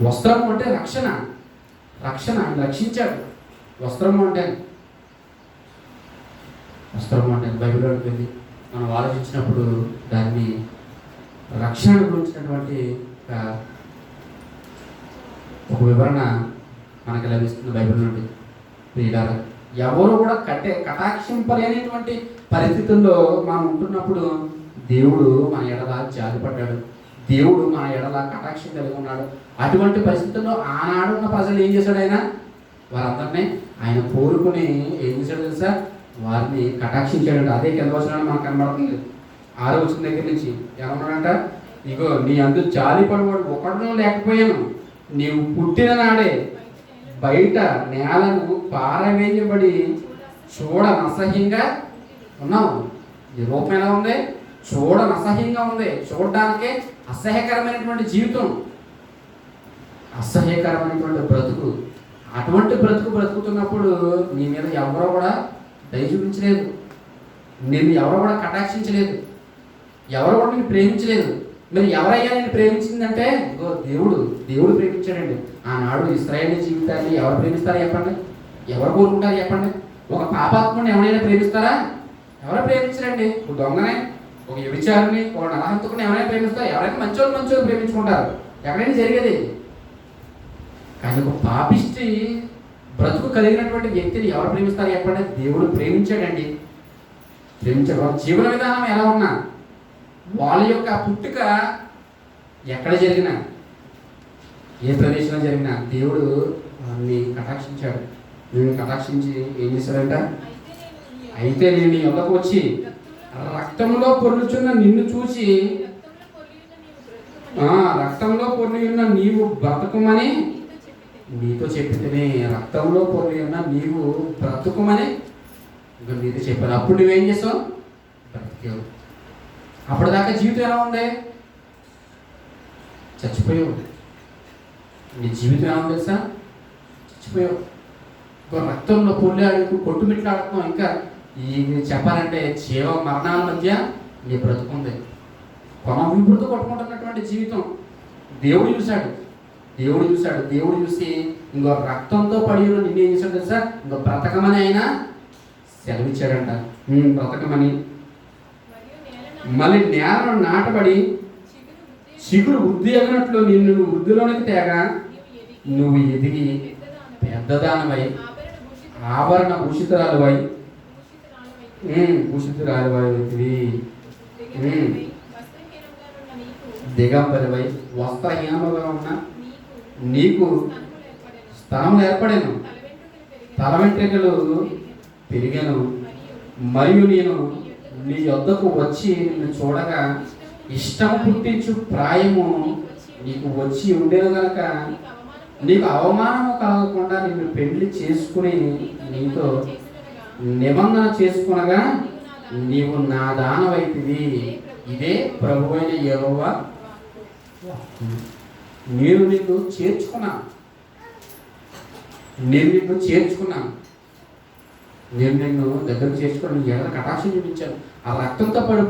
వస్త్రము అంటే రక్షణ. ఆయన రక్షించాడు. వస్త్రము అంటే బైబిల్లోకి వెళ్ళి మనం ఆలోచించినప్పుడు దాన్ని రక్షణ గురించినటువంటి ఒక వివరణ మనకు లభిస్తుంది బైబిల్ నుండి. ప్రియులారా, ఎవరు కూడా కటాక్షింపలేనటువంటి పరిస్థితుల్లో మనం ఉంటున్నప్పుడు దేవుడు మన ఎడల జాలిపడ్డాడు. దేవుడు మన ఎడల కటాక్షం కలిగి ఉన్నాడు. అటువంటి పరిస్థితుల్లో ఆనాడు ఉన్న ప్రజలు ఏం చేశాడు? వారందరినీ ఆయన కోరుకుని ఏం చేశాడు తెలుసా? వారిని కటాక్షించాడు. అదే కింద వచనాలు మనకు కనబడుతుంది. 6వ వచనం దగ్గర నుంచి ఏమన్నాడంట? ఇగో నీ అందు జాలిపడవాడు ఒకడు లేకపోయాను, నీవు పుట్టిన నాడే బయట నేలను పారవేయబడి చూడనసహ్యంగా ఉన్నావు. ఈ రూపం ఎలా ఉంది? చూడనసహ్యంగా ఉంది. చూడడానికే అసహ్యకరమైనటువంటి జీవితం, అసహ్యకరమైనటువంటి బ్రతుకు. అటువంటి బ్రతుకుతున్నప్పుడు నీ మీద ఎవరో కూడా దయ చూపించలేదు, నిన్ను ఎవరో కూడా కటాక్షించలేదు, ఎవరో కూడా నిన్ను ప్రేమించలేదు. మరి ఎవరయ్యా నేను ప్రేమించిందంటే ఇగో దేవుడు ప్రేమించాడండి. ఆనాడు ఇశ్రాయేలు జీవితాన్ని ఎవరు ప్రేమిస్తారో చెప్పండి? ఎవరు కోరుకుంటారు చెప్పండి? ఒక పాపాత్ముడిని ఎవరైనా ప్రేమిస్తారా? ఎవరు ప్రేమించరండి. ఒక దొంగనే, ఒక వ్యభిచారిని, ఒక నరహంతకుని ఎవరైనా ప్రేమిస్తారా? ఎవరైనా మంచోళ్ళు ప్రేమించుకుంటారు. ఎక్కడైనా జరిగేది. కానీ ఒక పాపిష్టి బ్రతుకు కలిగినటువంటి వ్యక్తిని ఎవరు ప్రేమిస్తారు చెప్పండి? దేవుడు ప్రేమించాడండి. ప్రేమించాడు. వాళ్ళ జీవన విధానం ఎలా ఉన్నా, వాళ్ళ యొక్క పుట్టుక ఎక్కడ జరిగినా, ఏ ప్రదేశంలో జరిగినా దేవుడు వారిని కటాక్షించాడు. నేను కటాక్షించి ఏం చేశాడంట? అయితే నేను నీ యొద్దకు వచ్చి రక్తంలో పొర్లుచున్న నిన్ను చూసి, రక్తంలో పొర్లి ఉన్న నీవు బ్రతుకుమని నీతో చెప్పితేనే, రక్తంలో పొర్లి ఉన్న నీవు బ్రతుకుమని ఇంకా నీతో చెప్పాను. అప్పుడు నువ్వేం చేసావు? బ్రతికావు. అప్పటిదాకా జీవితం ఎలా ఉంది? చచ్చిపోయావు. నీ జీవితం ఎలా ఉంది తెలుసా? చచ్చిపోయావు. ఇంకో రక్తంలో పొర్లాడుతూ కొట్టుమిట్లాడుతున్నావు. ఇంకా ఇది చెప్పాలంటే జీవ మరణాల మధ్య నీ బ్రతుకుంది. కొన విపుడుతూ కొట్టుకుంటున్నటువంటి జీవితం. దేవుడు చూశాడు. దేవుడు చూసి ఇంకో రక్తంతో పడి నిన్ను ఏం చేశాడు తెలుసా? ఇంకో బ్రతకమని ఆయన సెలవిచ్చాడంట. బ్రతకమని. మళ్ళీ నేలను నాటబడి చిగురు వృద్ధి అగినట్లు నిన్ను వృద్ధిలోనికి తేగా నువ్వు ఎదిగి పెద్దదానమై ఆభరణ భూషితురాలువై దిగంబరివై వస్త్రహీనముగా ఉన్న నీకు స్థలములు ఏర్పడాను, తల వెంట్రుకలు పెరిగాను. మరియు నేను నీ యొద్దకు వచ్చి నిన్ను చూడగా ఇష్టం పుట్టించు ప్రాయము నీకు వచ్చి ఉండేది కనుక నీకు అవమానము కలగకుండా నిన్ను పెళ్లి చేసుకుని నీతో నిబంధన చేసుకునగా నీవు నా దానవైతివి. ఇదే ప్రభువైన యెహోవా. నేను నిన్ను చేర్చుకున్నాను. నేను నిన్ను దగ్గరకు చేర్చుకుని నీ ఎడల కటాక్షం చూపించాను. ఆ రక్తంతో పడి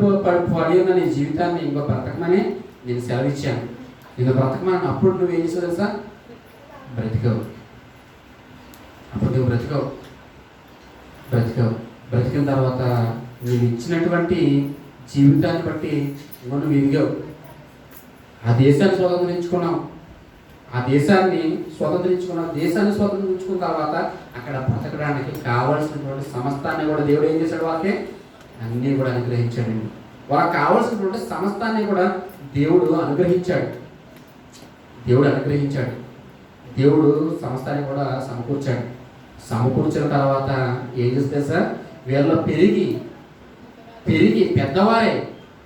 ఉన్న నీ జీవితాన్ని ఇంకో బ్రతకమని నేను సెలవిచ్చాను. ఇంకో బ్రతకమని. అప్పుడు నువ్వేం చేసావు తెలుసా? బ్రతికావు. అప్పుడు నువ్వు బ్రతికావు. బ్రతికిన తర్వాత నువ్వు ఇచ్చినటువంటి జీవితాన్ని బట్టి నువ్వు ఎదిగావు. ఆ దేశాన్ని స్వతంత్రించుకున్నావు. దేశాన్ని స్వతంత్రించుకున్న తర్వాత అక్కడ బ్రతకడానికి కావలసినటువంటి సమస్తాన్ని కూడా దేవుడు ఏం చేశాడు? వాళ్ళకి అన్నీ కూడా అనుగ్రహించాడండి. వాళ్ళకి కావలసినటువంటి సమస్తాన్ని కూడా దేవుడు అనుగ్రహించాడు. దేవుడు అనుగ్రహించాడు. దేవుడు సమస్తాన్ని కూడా సమకూర్చాడు. సమకూర్చిన తర్వాత ఏం చేస్తే సార్, వీళ్ళలో పెరిగి పెద్దవారే,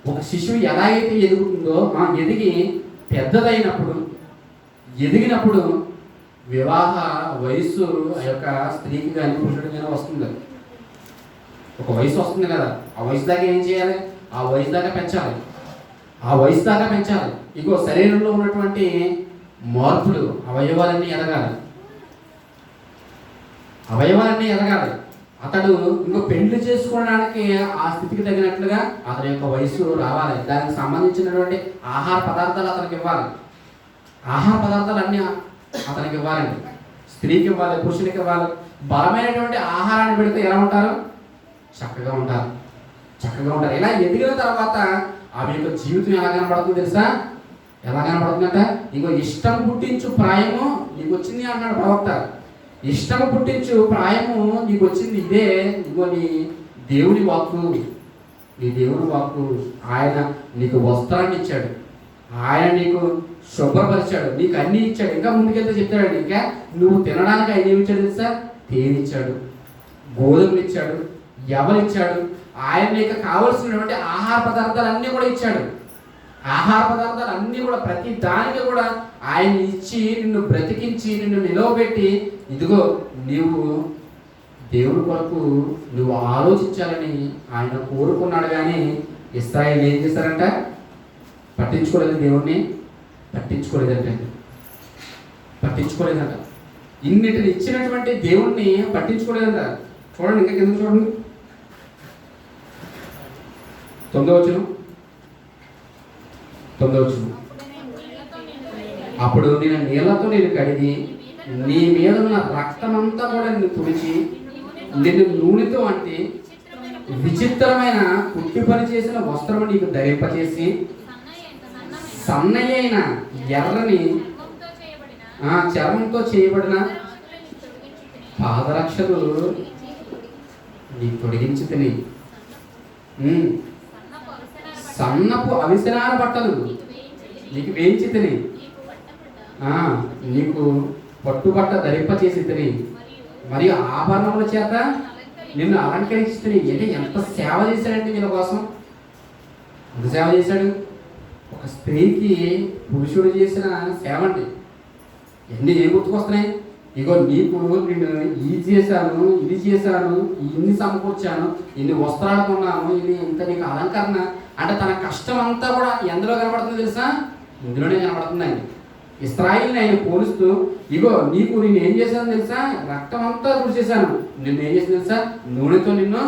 ఒక శిశువు ఎలా అయితే ఎదుగుతుందో ఎదిగి ఎదిగినప్పుడు వివాహ వయస్సు ఆ యొక్క స్త్రీకి కానీ పురుషుడికి కానీ వస్తుంది. ఒక వయసు వస్తుంది కదా, ఆ వయసు దాకా ఏం చేయాలి? ఆ వయసు దాకా పెంచాలి. ఇగో శరీరంలో ఉన్నటువంటి మార్పులు, అవయవాలన్నీ ఎదగాలి. అతడు ఇంకో పెళ్లి చేసుకోవడానికి ఆ స్థితికి తగినట్లుగా అతని యొక్క వయసు రావాలి. దానికి సంబంధించినటువంటి ఆహార పదార్థాలు అతనికి ఇవ్వాలి. ఆహార పదార్థాలు అన్నీ అతనికి ఇవ్వాలండి. స్త్రీకి ఇవ్వాలి, పురుషునికి ఇవ్వాలి. బలమైనటువంటి ఆహారాన్ని పెడితే ఎలా ఉంటారు? చక్కగా ఉంటారు. ఇలా ఎదిగిన తర్వాత ఆమె యొక్క జీవితం ఎలా కనబడుతుంది తెలుసా? ఎలా కనబడుతుందంట? ఇంకో ఇష్టం పుట్టించు ప్రాయము నీకు వచ్చింది అన్నాడు ప్రవక్త. ఇష్టము పుట్టించు ప్రాయము నీకు వచ్చింది ఇదే. ఇంకో నీ దేవుని వాక్కు. ఆయన నీకు వస్త్రాన్ని ఇచ్చాడు, ఆయన నీకు శుభ్రపరిచాడు, నీకు అన్నీ ఇచ్చాడు. ఇంకా ముందుకెళ్తే చెప్తాడు, ఇంకా నువ్వు తినడానికి ఆయన ఏమి ఇచ్చాడు తెలుసా? తేనిచ్చాడు, గోధుమలు ఇచ్చాడు, ఎవరిచ్చాడు. ఆయన నీకు కావలసినటువంటి ఆహార పదార్థాలు అన్నీ కూడా ఇచ్చాడు. ఆహార పదార్థాలు అన్నీ కూడా ప్రతి దానికి కూడా ఆయన ఇచ్చి నిన్ను బ్రతికించి నిన్ను నిలవబెట్టి, ఇదిగో నీవు దేవుని కొరకు నువ్వు ఆలోచించాలని ఆయన కోరుకున్నాడు. కానీ ఇశ్రాయేలు ఏం చేశారంట? పట్టించుకోలేదు. దేవుణ్ణి పట్టించుకోలేదంట. ఇన్నిటిని ఇచ్చినటువంటి దేవుణ్ణి పట్టించుకోలేదంట. చూడండి, ఇంకా కింద చూడండి, 9వ వచనం. అప్పుడు నేను నీళ్లతో కడిగి నీ మీద ఉన్న రక్తమంతా కూడా నిన్ను తుడిచి నిన్ను నూనెతో అంటే విచిత్రమైన కుట్టి పని చేసిన వస్త్రము నీకు ధరింపచేసి సన్నయైన ఎర్రని చర్మంతో చేయబడిన పాదరక్షలు నీకు తొడిగించి తిని, సన్నపు అవిసరాల బట్టలు నీకు వేయించి తిని, నీకు పట్టుబట్ట ధరింపచేసి తిని, మరియు ఆభరణముల చేత నిన్ను అలంకరించి తిని. అంటే ఎంత సేవ చేశాడండి వీళ్ళ కోసం? ఎంత సేవ చేశాడు? ఒక స్త్రీకి పురుషుడు చేసిన సేవ అండి. ఎన్ని ఏం గుర్తుకొస్తున్నాయి? ఇగో నీకు నేను ఇది చేశాను, ఇది చేశాను, ఇన్ని సమకూర్చాను, ఇన్ని వస్త్రాలు కొన్నాను, ఇది ఇంత నీకు అలంకరణ. అంటే తన కష్టం అంతా కూడా ఎందులో కనబడుతుంది తెలుసా? ఇందులోనే కనబడుతుందండి. ఇశ్రాయేలుని ఆయన పోలుస్తూ, ఇగో నీకు నేను ఏం చేశాను తెలుసా? రక్తం అంతా తుడిచేశాను. నిన్ను ఏం చేశాను తెలుసా? నూనెతో నిన్ను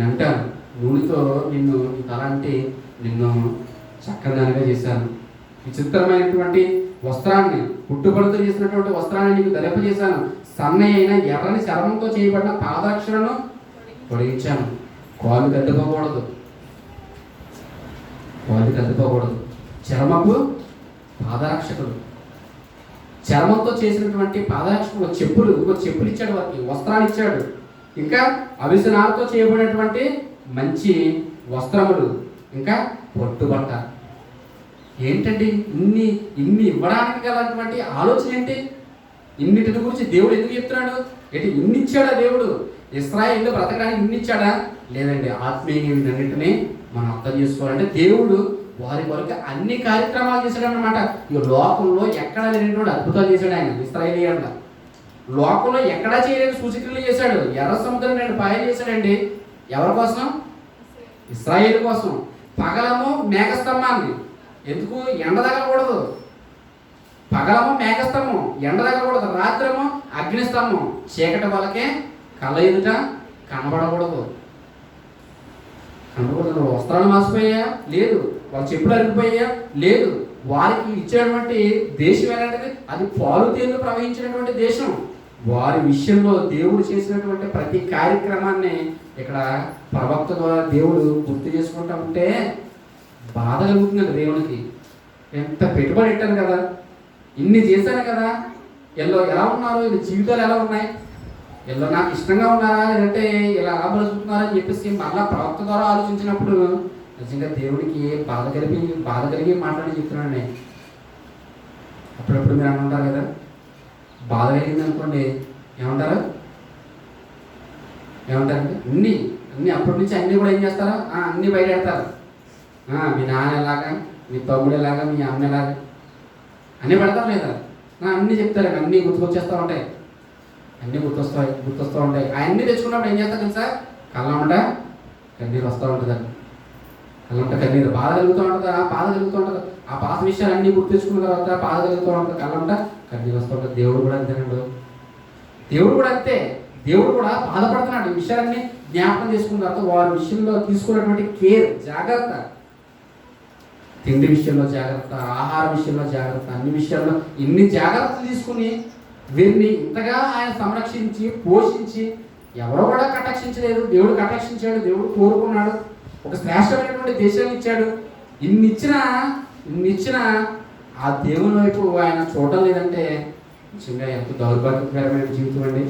అంటాను, నూనెతో నిన్ను తలంటి నిన్ను చక్కదానిగా చేశాను. విచిత్రమైనటువంటి వస్త్రాన్ని, పుట్టుబడుతూ చేసినటువంటి వస్త్రాన్ని నీకు ధరింపజేశాను. సన్నయైన ఎర్రని చర్మంతో చేయబడిన పాదరక్షలను పొడిగించాను. కాలు కద్దుకోకూడదు. చర్మపు పాదరక్షకులు, చర్మంతో చేసినటువంటి పాదరక్షకులు, చెప్పులు ఇచ్చాడు వారికి, వస్త్రాలు ఇచ్చాడు. ఇంకా అవిసనాలతో చేయబడినటువంటి మంచి వస్త్రములు, ఇంకా పట్టుబట్ట. ఏంటండి ఇన్ని ఇవ్వడానికి గలటువంటి ఆలోచన ఏంటి? ఇన్నిటి గురించి దేవుడు ఎందుకు చెప్తున్నాడు? ఏంటి ఇన్ని ఇచ్చాడా దేవుడు? ఇశ్రాయేలు బ్రతకడానికి ఇన్ని ఇచ్చాడా? లేదండి. ఆత్మీయులన్నింటినీ మనం అర్థం చేసుకోవాలంటే దేవుడు వారి కొరకు అన్ని కార్యక్రమాలు చేశాడు అన్నమాట. ఈ లోకంలో ఎక్కడా లేనటువంటి అద్భుతాలు చేశాడు ఆయన. ఇశ్రాయేలీయుల లోకంలో ఎక్కడా చేయలేని సూచక్రియలు చేశాడు. ఎర్ర సముద్రం నేను పాయ చేశాడండి. ఎవరి కోసం? ఇశ్రాయేలు కోసం. పగలము మేఘస్తంభాన్ని, ఎందుకు? ఎండ తగలకూడదు. పగలము మేఘస్తంభం, ఎండ తగలకూడదు. రాత్రము అగ్నిస్తంభం, చీకటి వాళ్ళకే కళ్ళ ఎదుట కనబడకూడదు. వస్త్రాలు మాసిపోయా? లేదు. వాళ్ళ చెప్పులు అరిగిపోయా? లేదు. వారికి ఇచ్చినటువంటి దేశం ఎలాంటిది? అది పాలు తేళ్లు ప్రవహించినటువంటి దేశం. వారి విషయంలో దేవుడు చేసినటువంటి ప్రతి కార్యక్రమాన్ని ఇక్కడ ప్రవక్త ద్వారా దేవుడు గుర్తు చేసుకుంటా ఉంటే బాధ కలుగుతుంది దేవునికి. ఎంత పెట్టుబడి పెట్టాను కదా, ఇన్ని చేశాను కదా, ఎలా ఉన్నారు, వీళ్ళ జీవితాలు ఎలా ఉన్నాయి, వీళ్ళు నాకు ఇష్టంగా ఉన్నారా, లేదంటే ఇలా ఎలా బ్రతుకుతున్నారా అని చెప్పేసి మళ్ళా ప్రవక్త ద్వారా ఆలోచించినప్పుడు నిజంగా దేవుడికి బాధ కలిగి మాట్లాడి చెప్తున్నాను నేను. అప్పుడప్పుడు మీరు అనుకుంటారు కదా, బాధ కలిగింది అనుకోండి ఏమంటారు? ఏమంటారండి? అన్నీ అప్పటి నుంచి అన్నీ కూడా ఏం చేస్తారా? అన్నీ బయటెడతారు. మీ నాన్న ఎలాగా, మీ తమ్ముడు ఎలాగా, మీ అమ్మ ఎలాగా అన్నీ పెడతారు లేదా? అన్నీ చెప్తారండి. అన్నీ గుర్తుకొచ్చేస్తూ ఉంటాయి. అన్నీ గుర్తొస్తూ ఉంటాయి. అవన్నీ తెచ్చుకున్నప్పుడు ఏం చేస్తారు తెలుసా? కళ్ళమంట కన్నీరు వస్తూ ఉంటుందండి. కళ్ళంట కన్నీరు, బాధ కలుగుతూ ఉంటుంది. బాధ కలుగుతూ ఉంటుంది. ఆ పాత విషయాలు అన్నీ గుర్తు తెచ్చుకున్న తర్వాత బాధ కలుగుతూ ఉంటుంది. కళ్ళంట కన్నీరు వస్తూ ఉంటుంది. దేవుడు కూడా అంతేనండి. దేవుడు కూడా అంతే. దేవుడు కూడా బాధపడుతున్నాడు. ఈ విషయాలన్నీ జ్ఞాపకం చేసుకున్న తర్వాత వారి విషయంలో తీసుకున్నటువంటి కేర్, జాగ్రత్త, తిండి విషయంలో జాగ్రత్త, ఆహార విషయంలో జాగ్రత్త, అన్ని విషయాల్లో ఇన్ని జాగ్రత్తలు తీసుకుని వీరిని ఇంతగా ఆయన సంరక్షించి పోషించి ఎవరో కూడా కటాక్షించలేదు. దేవుడు కటాక్షించాడు. దేవుడు కోరుకున్నాడు. ఒక శ్రేష్టమైనటువంటి దేశాన్ని ఇచ్చాడు. ఇన్నిచ్చిన ఆ దేవుని వైపు ఆయన చూడడం లేదంటే నిజంగా ఎంత దౌర్భాగ్యకరమైన జీవితం అండి.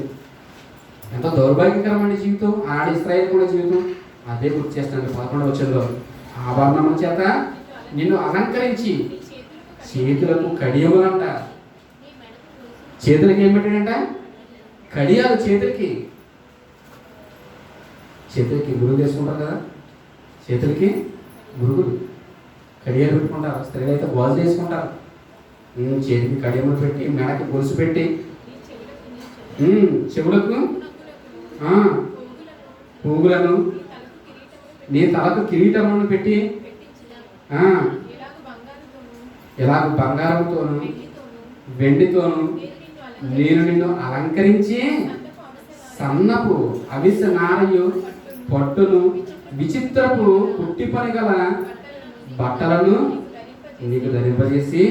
ఎంత దౌర్భాగ్యకరమైన జీవితం. ఆనాడు ఇశ్రాయేలు కూడా జీవితం అదే గుర్తు చేస్తాను. 11వ వచనంలో, ఆభరణముల చేత నిన్ను అలంకరించి చేతులకు కడియములంట. చేతులకి ఏం పెట్టాడంట? కడియాలు. చేతులకి గురువులు వేసుకుంటారు కదా, చేతులకి గురుగులు కడియాలు పెట్టుకుంటారు. స్త్రీలు అయితే గాజులు వేసుకుంటారు. చేతికి కడియములు పెట్టి, మెడకి గొలుసు పెట్టి, చెవులకు పువ్వులను, నీ తలకు కిరీటములను పెట్టి, ఇలాగ బంగారంతోను వెండితోను నేను నిన్ను అలంకరించి సన్నపు అవిస నారయు పట్టును విచిత్రపు పుట్టి పని గల బట్టలను నీకు ధరింపజేసి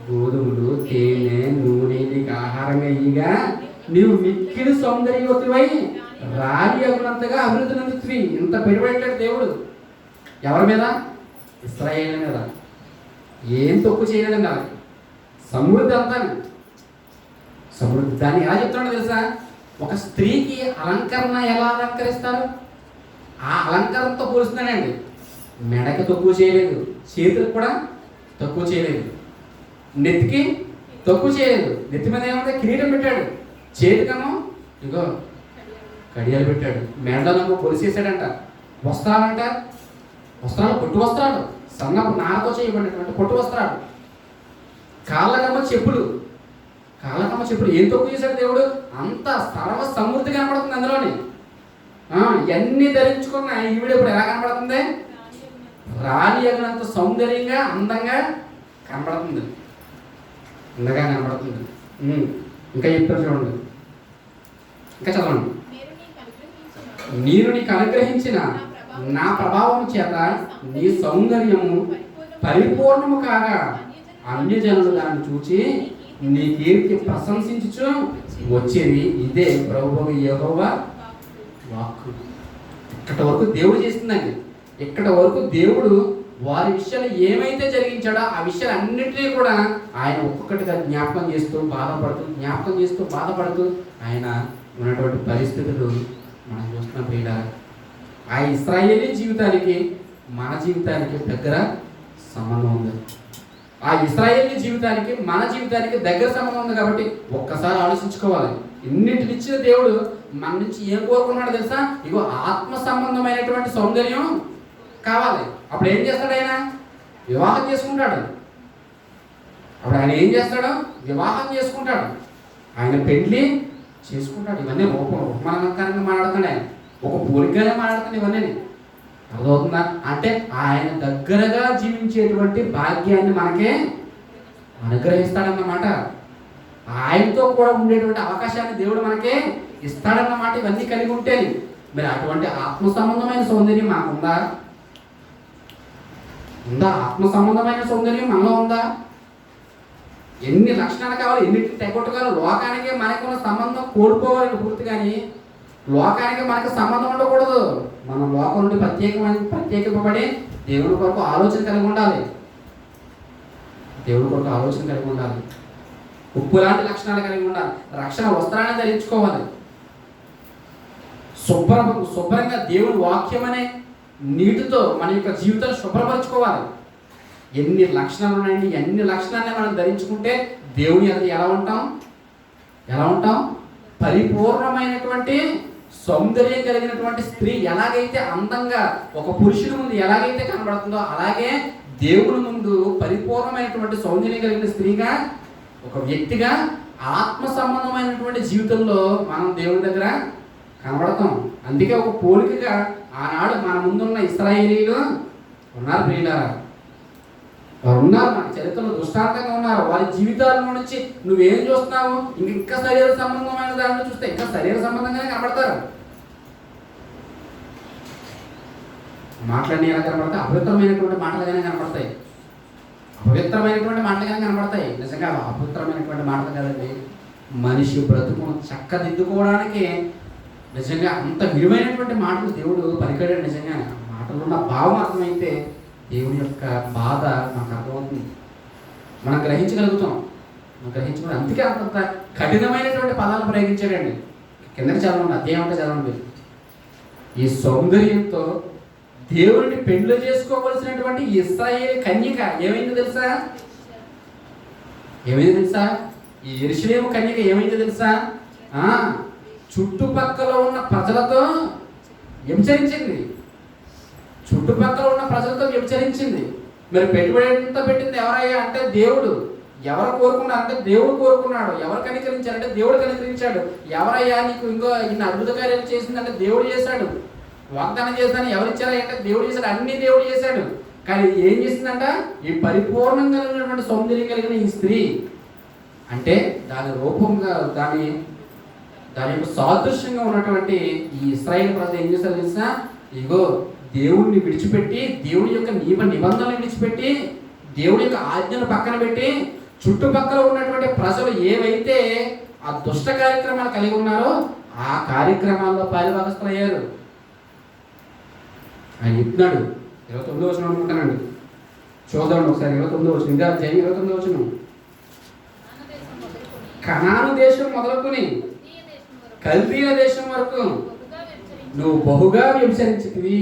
గోధుమలు, తేనె, నూనె నీకు ఆహారంగా ఇయ్యగా నీవు మిక్కిలి సౌందర్యవతివై రాలి అగునంతగా అభివృద్ధి నందుతుంది. ఇంత పెరిపెట్టాడు దేవుడు. ఎవరి మీద? ఇశ్రాయేలు మీద. ఏం తప్పు చేయలేదండి వాళ్ళకి. సమృద్ధి అంతా సమృద్ధి. దాన్ని ఎలా చెప్తున్నాడో తెలుసా? ఒక స్త్రీకి అలంకరణ ఎలా అలంకరిస్తారు? ఆ అలంకరణతో పోలుస్తున్నాడండి. మెడకి తక్కువ చేయలేదు, చేతులకు కూడా తక్కువ చేయలేదు, నెత్తికి తక్కువ చేయలేదు. నెత్తి మీద ఏమంటే కిరీటం పెట్టాడు, చేతికేమో ఇంకో కడియాలు పెట్టాడు, మెడలో పొలిసేసాడంట. వస్త్రాలు పొట్టు వస్త్రాలు, సన్నపు నారతో చేయబడినటువంటి పొట్టు వస్త్రాలు. కాళ్ళకమ్మ చెప్పులు ఏం తక్కువ చేశాడు దేవుడు? అంత సర్వ సమృద్ధి కనబడుతుంది అందులోని. ఇవన్నీ ధరించుకున్న ఈవిడ ఇప్పుడు ఎలా కనబడుతుంది? రాణి అగినంత సౌందర్యంగా, అందంగా కనబడుతుంది. ఇంకా చెప్తారు చూడండి, ఇంకా చదవండి. నేను నీకు అనుగ్రహించిన నా ప్రభావం చేత నీ సౌందర్యము పరిపూర్ణము కాగా అన్యజనులు దాన్ని చూచి నీ కీర్తి ప్రశంసించుచు వచ్చేది. ఇదే ప్రభువు యెహోవా వాక్కు. ఇక్కడ వరకు దేవుడు చేస్తుందండి. ఇక్కడ వరకు దేవుడు వారి విషయాలు ఏమైతే జరిగించాడో ఆ విషయాలు అన్నింటినీ కూడా ఆయన ఒక్కొక్కటిగా జ్ఞాపకం చేస్తూ బాధపడుతూ ఆయన ఉన్నటువంటి పరిస్థితులు మనం చూస్తున్న ప్రియుల. ఆ ఇశ్రాయేలీ జీవితానికి మన జీవితానికి దగ్గర సంబంధం ఉంది. ఆ ఇశ్రాయేలీ జీవితానికి మన జీవితానికి దగ్గర సంబంధం ఉంది. కాబట్టి ఒక్కసారి ఆలోచించుకోవాలి. ఇన్నింటినిచ్చిన దేవుడు మన నుంచి ఏం కోరుకున్నాడు తెలుసా? ఇగో ఆత్మ సంబంధమైనటువంటి సౌందర్యం కావాలి. అప్పుడు ఏం చేస్తాడు? ఆయన వివాహం చేసుకుంటాడు. వివాహం చేసుకుంటాడు. ఆయన పెళ్లి చేసుకుంటాడు. ఇవన్నీ ఉపమానంగా మాట్లాడుతాడు. ఆయన ఒక పోలికగానే మాట్లాడుతాడు. ఇవన్నీ అర్థమవుతుందా? అంటే ఆయన దగ్గరగా జీవించేటువంటి భాగ్యాన్ని మనకే అనుగ్రహిస్తాడన్నమాట. ఆయనతో కూడా ఉండేటువంటి అవకాశాన్ని దేవుడు మనకే ఇస్తాడన్నమాట. ఇవన్నీ కలిగి ఉంటే మరి అటువంటి ఆత్మ సంబంధమైన సౌందర్యం మనకుందా? ఆత్మ సంబంధమైన సౌందర్యం మనలో ఉందా? ఎన్ని లక్షణాలు కావాలి, ఎన్నిటిని తెగొట్టగలరు. లోకానికి మనకున్న సంబంధం కోల్పోవాలి పూర్తిగాని. లోకానికి మనకు సంబంధం ఉండకూడదు. మనం లోకం నుండి ప్రత్యేకింపబడి దేవుడి కొరకు ఆలోచన కలిగి ఉండాలి. ఉప్పు లాంటి లక్షణాలు కలిగి ఉండాలి. రక్షణ వస్త్రాన్ని ధరించుకోవాలి. శుభ్రంగా దేవుని వాక్యం అనే నీటితో మన యొక్క జీవితాన్ని శుభ్రపరచుకోవాలి. ఎన్ని లక్షణాలు ఉన్నాయండి, ఎన్ని లక్షణాన్ని మనం ధరించుకుంటే దేవుని అది ఎలా ఉంటాం పరిపూర్ణమైనటువంటి సౌందర్యం కలిగినటువంటి స్త్రీ ఎలాగైతే అందంగా ఒక పురుషుని ముందు ఎలాగైతే కనబడుతుందో అలాగే దేవుని ముందు పరిపూర్ణమైనటువంటి సౌందర్యం కలిగిన స్త్రీగా, ఒక వ్యక్తిగా, ఆత్మ సంబంధమైనటువంటి జీవితంలో మనం దేవుని దగ్గర కనబడతాం. అందుకే ఒక పోలికగా ఆనాడు మన ముందున్న ఇశ్రాయేలీలు ఉన్నారు ప్రియులారా, వారు ఉన్నారు, మన చరిత్రలో దృష్టాంతంగా ఉన్నారు. వారి జీవితాల నుంచి నువ్వేం చూస్తున్నావు, ఇంకా శరీర సంబంధమైన దాన్ని చూస్తే ఇంకా శరీర సంబంధంగానే కనబడతారు. మాటలన్నీ ఎలా కనబడతాయి? అపవిత్రమైనటువంటి మాటలుగానే కనబడతాయి. అపవిత్రమైనటువంటి మాటలుగానే కనబడతాయి. నిజంగా అపవిత్రమైనటువంటి మాటలు కదండి, మనిషి బ్రతుకును చక్కదిద్దుకోవడానికి నిజంగా అంత విలువైనటువంటి మాటలు దేవుడు పలికాడు. నిజంగా మాటలు ఉన్న భావం అర్థమైతే దేవుని యొక్క బాధ మనకు అర్థమవుతుంది, మనం గ్రహించగలుగుతాం. అందుకే అంత కఠినమైనటువంటి పదాలు ప్రయోగించాడండి. కిందకి చదవండి, అధ్యాయం అంటే చదవండి. ఈ సౌందర్యంతో దేవుడిని పెళ్లి చేసుకోవలసినటువంటి ఇశ్రాయేలు కన్యక ఏమైందో తెలుసా? ఈ యెరూషలేము కన్యక ఏమైందో తెలుసా? చుట్టుపక్కల ఉన్న ప్రజలతో వ్యభిచరించింది. మరి పెట్టుబడి ఎంత పెట్టింది ఎవరయ్యా అంటే దేవుడు. ఎవరు కోరుకున్నారు అంటే దేవుడు కోరుకున్నాడు. ఎవరు కనికరించారంటే దేవుడు కనికరించాడు. ఎవరయ్యా నీకు ఇంకో ఇన్ని అద్భుత కార్యాలు చేసిందంటే దేవుడు చేశాడు. వాగ్దానం చేశాను ఎవరిచ్చారా అంటే దేవుడు చేశాడు. అన్ని దేవుడు చేశాడు. కానీ ఏం చేసిందంట? ఈ పరిపూర్ణంగా కలిగినటువంటి సౌందర్యం కలిగిన ఈ స్త్రీ అంటే దాని రూపంగా దాని యొక్క సాదృశ్యంగా ఉన్నటువంటి ఈ ఇశ్రాయేలు ప్రజలు ఏం చేశారు తెలుసా? ఇగో దేవుడిని విడిచిపెట్టి, దేవుడి యొక్క నిబంధనలు విడిచిపెట్టి, దేవుడి యొక్క ఆజ్ఞను పక్కన పెట్టి చుట్టుపక్కల ఉన్నటువంటి ప్రజలు ఏవైతే ఆ దుష్ట కార్యక్రమాలు కలిగి ఉన్నారో ఆ కార్యక్రమాల్లో పాలుభాగస్తులయ్యారు. ఆయన చెప్తున్నాడు 29వ వచనం అనుకుంటానండి, చూద్దాం ఒకసారి. 29వ వచనం, ఇంకా 29వ వచనం. కనాను దేశం మొదలుకొని కల్దీయ దేశం వరకు నువ్వు బహుగా వ్యభిచరించితివి.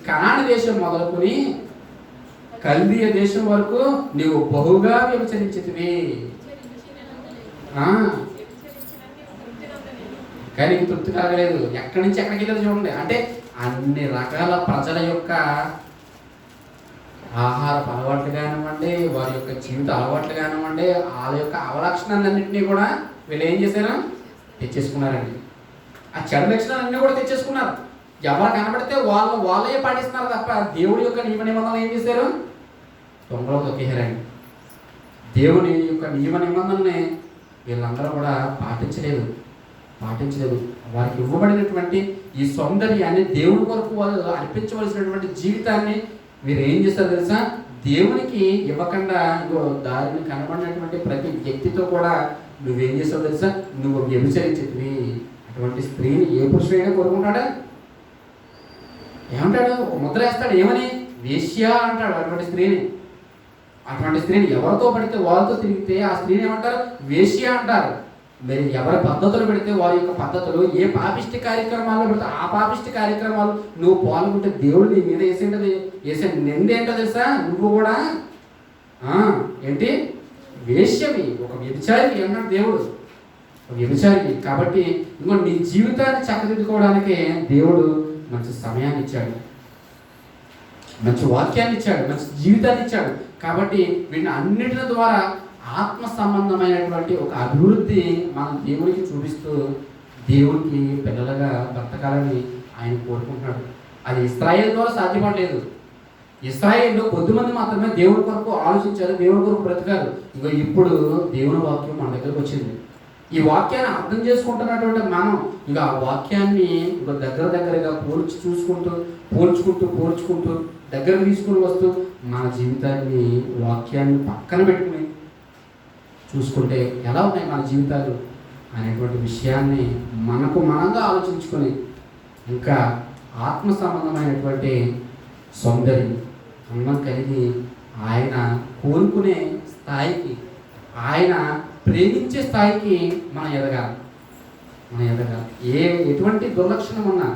కనాను దేశం మొదలుకొని కల్దీయ దేశం వరకు నువ్వు బహుగా వ్యభిచరించితివి. కానీ తృప్తి కలగలేదు. ఎక్కడి నుంచి ఎక్కడికి వెళ్ళదు చూడండి. అంటే అన్ని రకాల ప్రజల యొక్క ఆహారపు అలవాట్లు కానివ్వండి, వారి యొక్క జీవిత అలవాట్లు కానివ్వండి, వాళ్ళ యొక్క అవలక్షణాలన్నింటినీ కూడా వీళ్ళు ఏం చేశారు? తెచ్చేసుకున్నారండి. ఆ చెడు లక్షణాలన్నీ కూడా తెచ్చేసుకున్నారు. ఎవరు కనబడితే వాళ్ళే పాటిస్తున్నారు తప్ప దేవుడి యొక్క నియమ నిబంధనలు ఏం చేశారు? దొంగలో తొక్కేశారండి. దేవుని యొక్క నియమ నిబంధనల్ని వీళ్ళందరూ కూడా పాటించలేదు. వారికి ఇవ్వబడినటువంటి ఈ సౌందర్యాన్ని దేవుడి కొరకు వాళ్ళు అర్పించవలసినటువంటి జీవితాన్ని వీరు ఏం చేస్తారు తెలుసా? దేవునికి ఇవ్వకుండా ఇంకో దారిని కనబడినటువంటి ప్రతి వ్యక్తితో కూడా నువ్వేం చేస్తావు తెలుసా? నువ్వు వ్యభిచరించితివి. అటువంటి స్త్రీని ఏ పురుషుడైనా కోరుకుంటాడా? ఏమంటాడు? ఒక ముద్ర వేస్తాడు. ఏమని? వేశ్య అంటాడు. అటువంటి స్త్రీని ఎవరితో పడితే వాళ్ళతో తిరిగితే ఆ స్త్రీని ఏమంటారు? వేశ్య అంటారు. మరి ఎవరి పద్ధతులు పెడితే వారి యొక్క పద్ధతులు, ఏ పాపిష్టి కార్యక్రమాల్లో పెడితే ఆ పాపిష్టి కార్యక్రమాలు నువ్వు పాల్గొంటే దేవుడు నీ మీద వేసే నిందేంటో తెలుసా? నువ్వు కూడా ఏంటి? వేశ్యవి, ఒక వ్యభిచారి అన్నాడు దేవుడు. వ్యభిచారి కాబట్టి ఇంకో నీ జీవితాన్ని చక్కదిద్దుకోవడానికి దేవుడు మంచి సమయాన్ని ఇచ్చాడు, మంచి వాక్యాన్ని ఇచ్చాడు, మంచి జీవితాన్ని ఇచ్చాడు. కాబట్టి వీటిని అన్నిటి ద్వారా ఆత్మ సంబంధమైనటువంటి ఒక అభివృద్ధి మనం దేవునికి చూపిస్తూ దేవునికి పిల్లలుగా బ్రతకాలని ఆయన కోరుకుంటున్నాడు. అది ఇశ్రాయేలు ద్వారా సాధ్యపడలేదు. ఇశ్రాయేల్లో కొద్దిమంది మాత్రమే దేవుడి కొరకు ఆలోచించారు, దేవుడి కొరకు బ్రతకారు. ఇక ఇప్పుడు దేవుని వాక్యం మన దగ్గరకు వచ్చింది. ఈ వాక్యాన్ని అర్థం చేసుకుంటున్నటువంటి మనం ఇక ఆ వాక్యాన్ని ఇక దగ్గరగా పోల్చుకుంటూ దగ్గర తీసుకుని వస్తూ మన జీవితాన్ని వాక్యాన్ని పక్కన పెట్టుకుని చూసుకుంటే ఎలా ఉన్నాయి మన జీవితాలు అనేటువంటి విషయాన్ని మనంగా ఆలోచించుకొని ఇంకా ఆత్మ సంబంధమైనటువంటి సౌందర్యం అన్నం కలిగి ఆయన కోరుకునే స్థాయికి, ఆయన ప్రేమించే స్థాయికి మనం ఎదగాలి. ఎటువంటి దుర్లక్షణం ఉన్నా,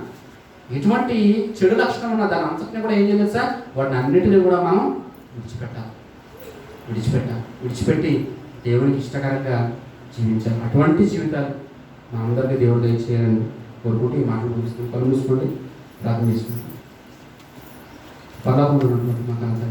ఎటువంటి చెడు లక్షణం ఉన్న దాని అంతటిని కూడా ఏం చేయలేదు సార్, వాటిని అన్నిటిని కూడా మనం విడిచిపెట్టి దేవునికి ఇష్టకరంగా జీవించాలి. అటువంటి జీవితాలు మా అందరికీ దేవుడు దయచేయాలని కోరుకుంటూ ఈ మాటలు ముగిస్తుంది. కళ్ళు మూసుకోండి, ప్రార్థన చేసుకుంటాం. పరలోకంలో ఉన్నటువంటి మా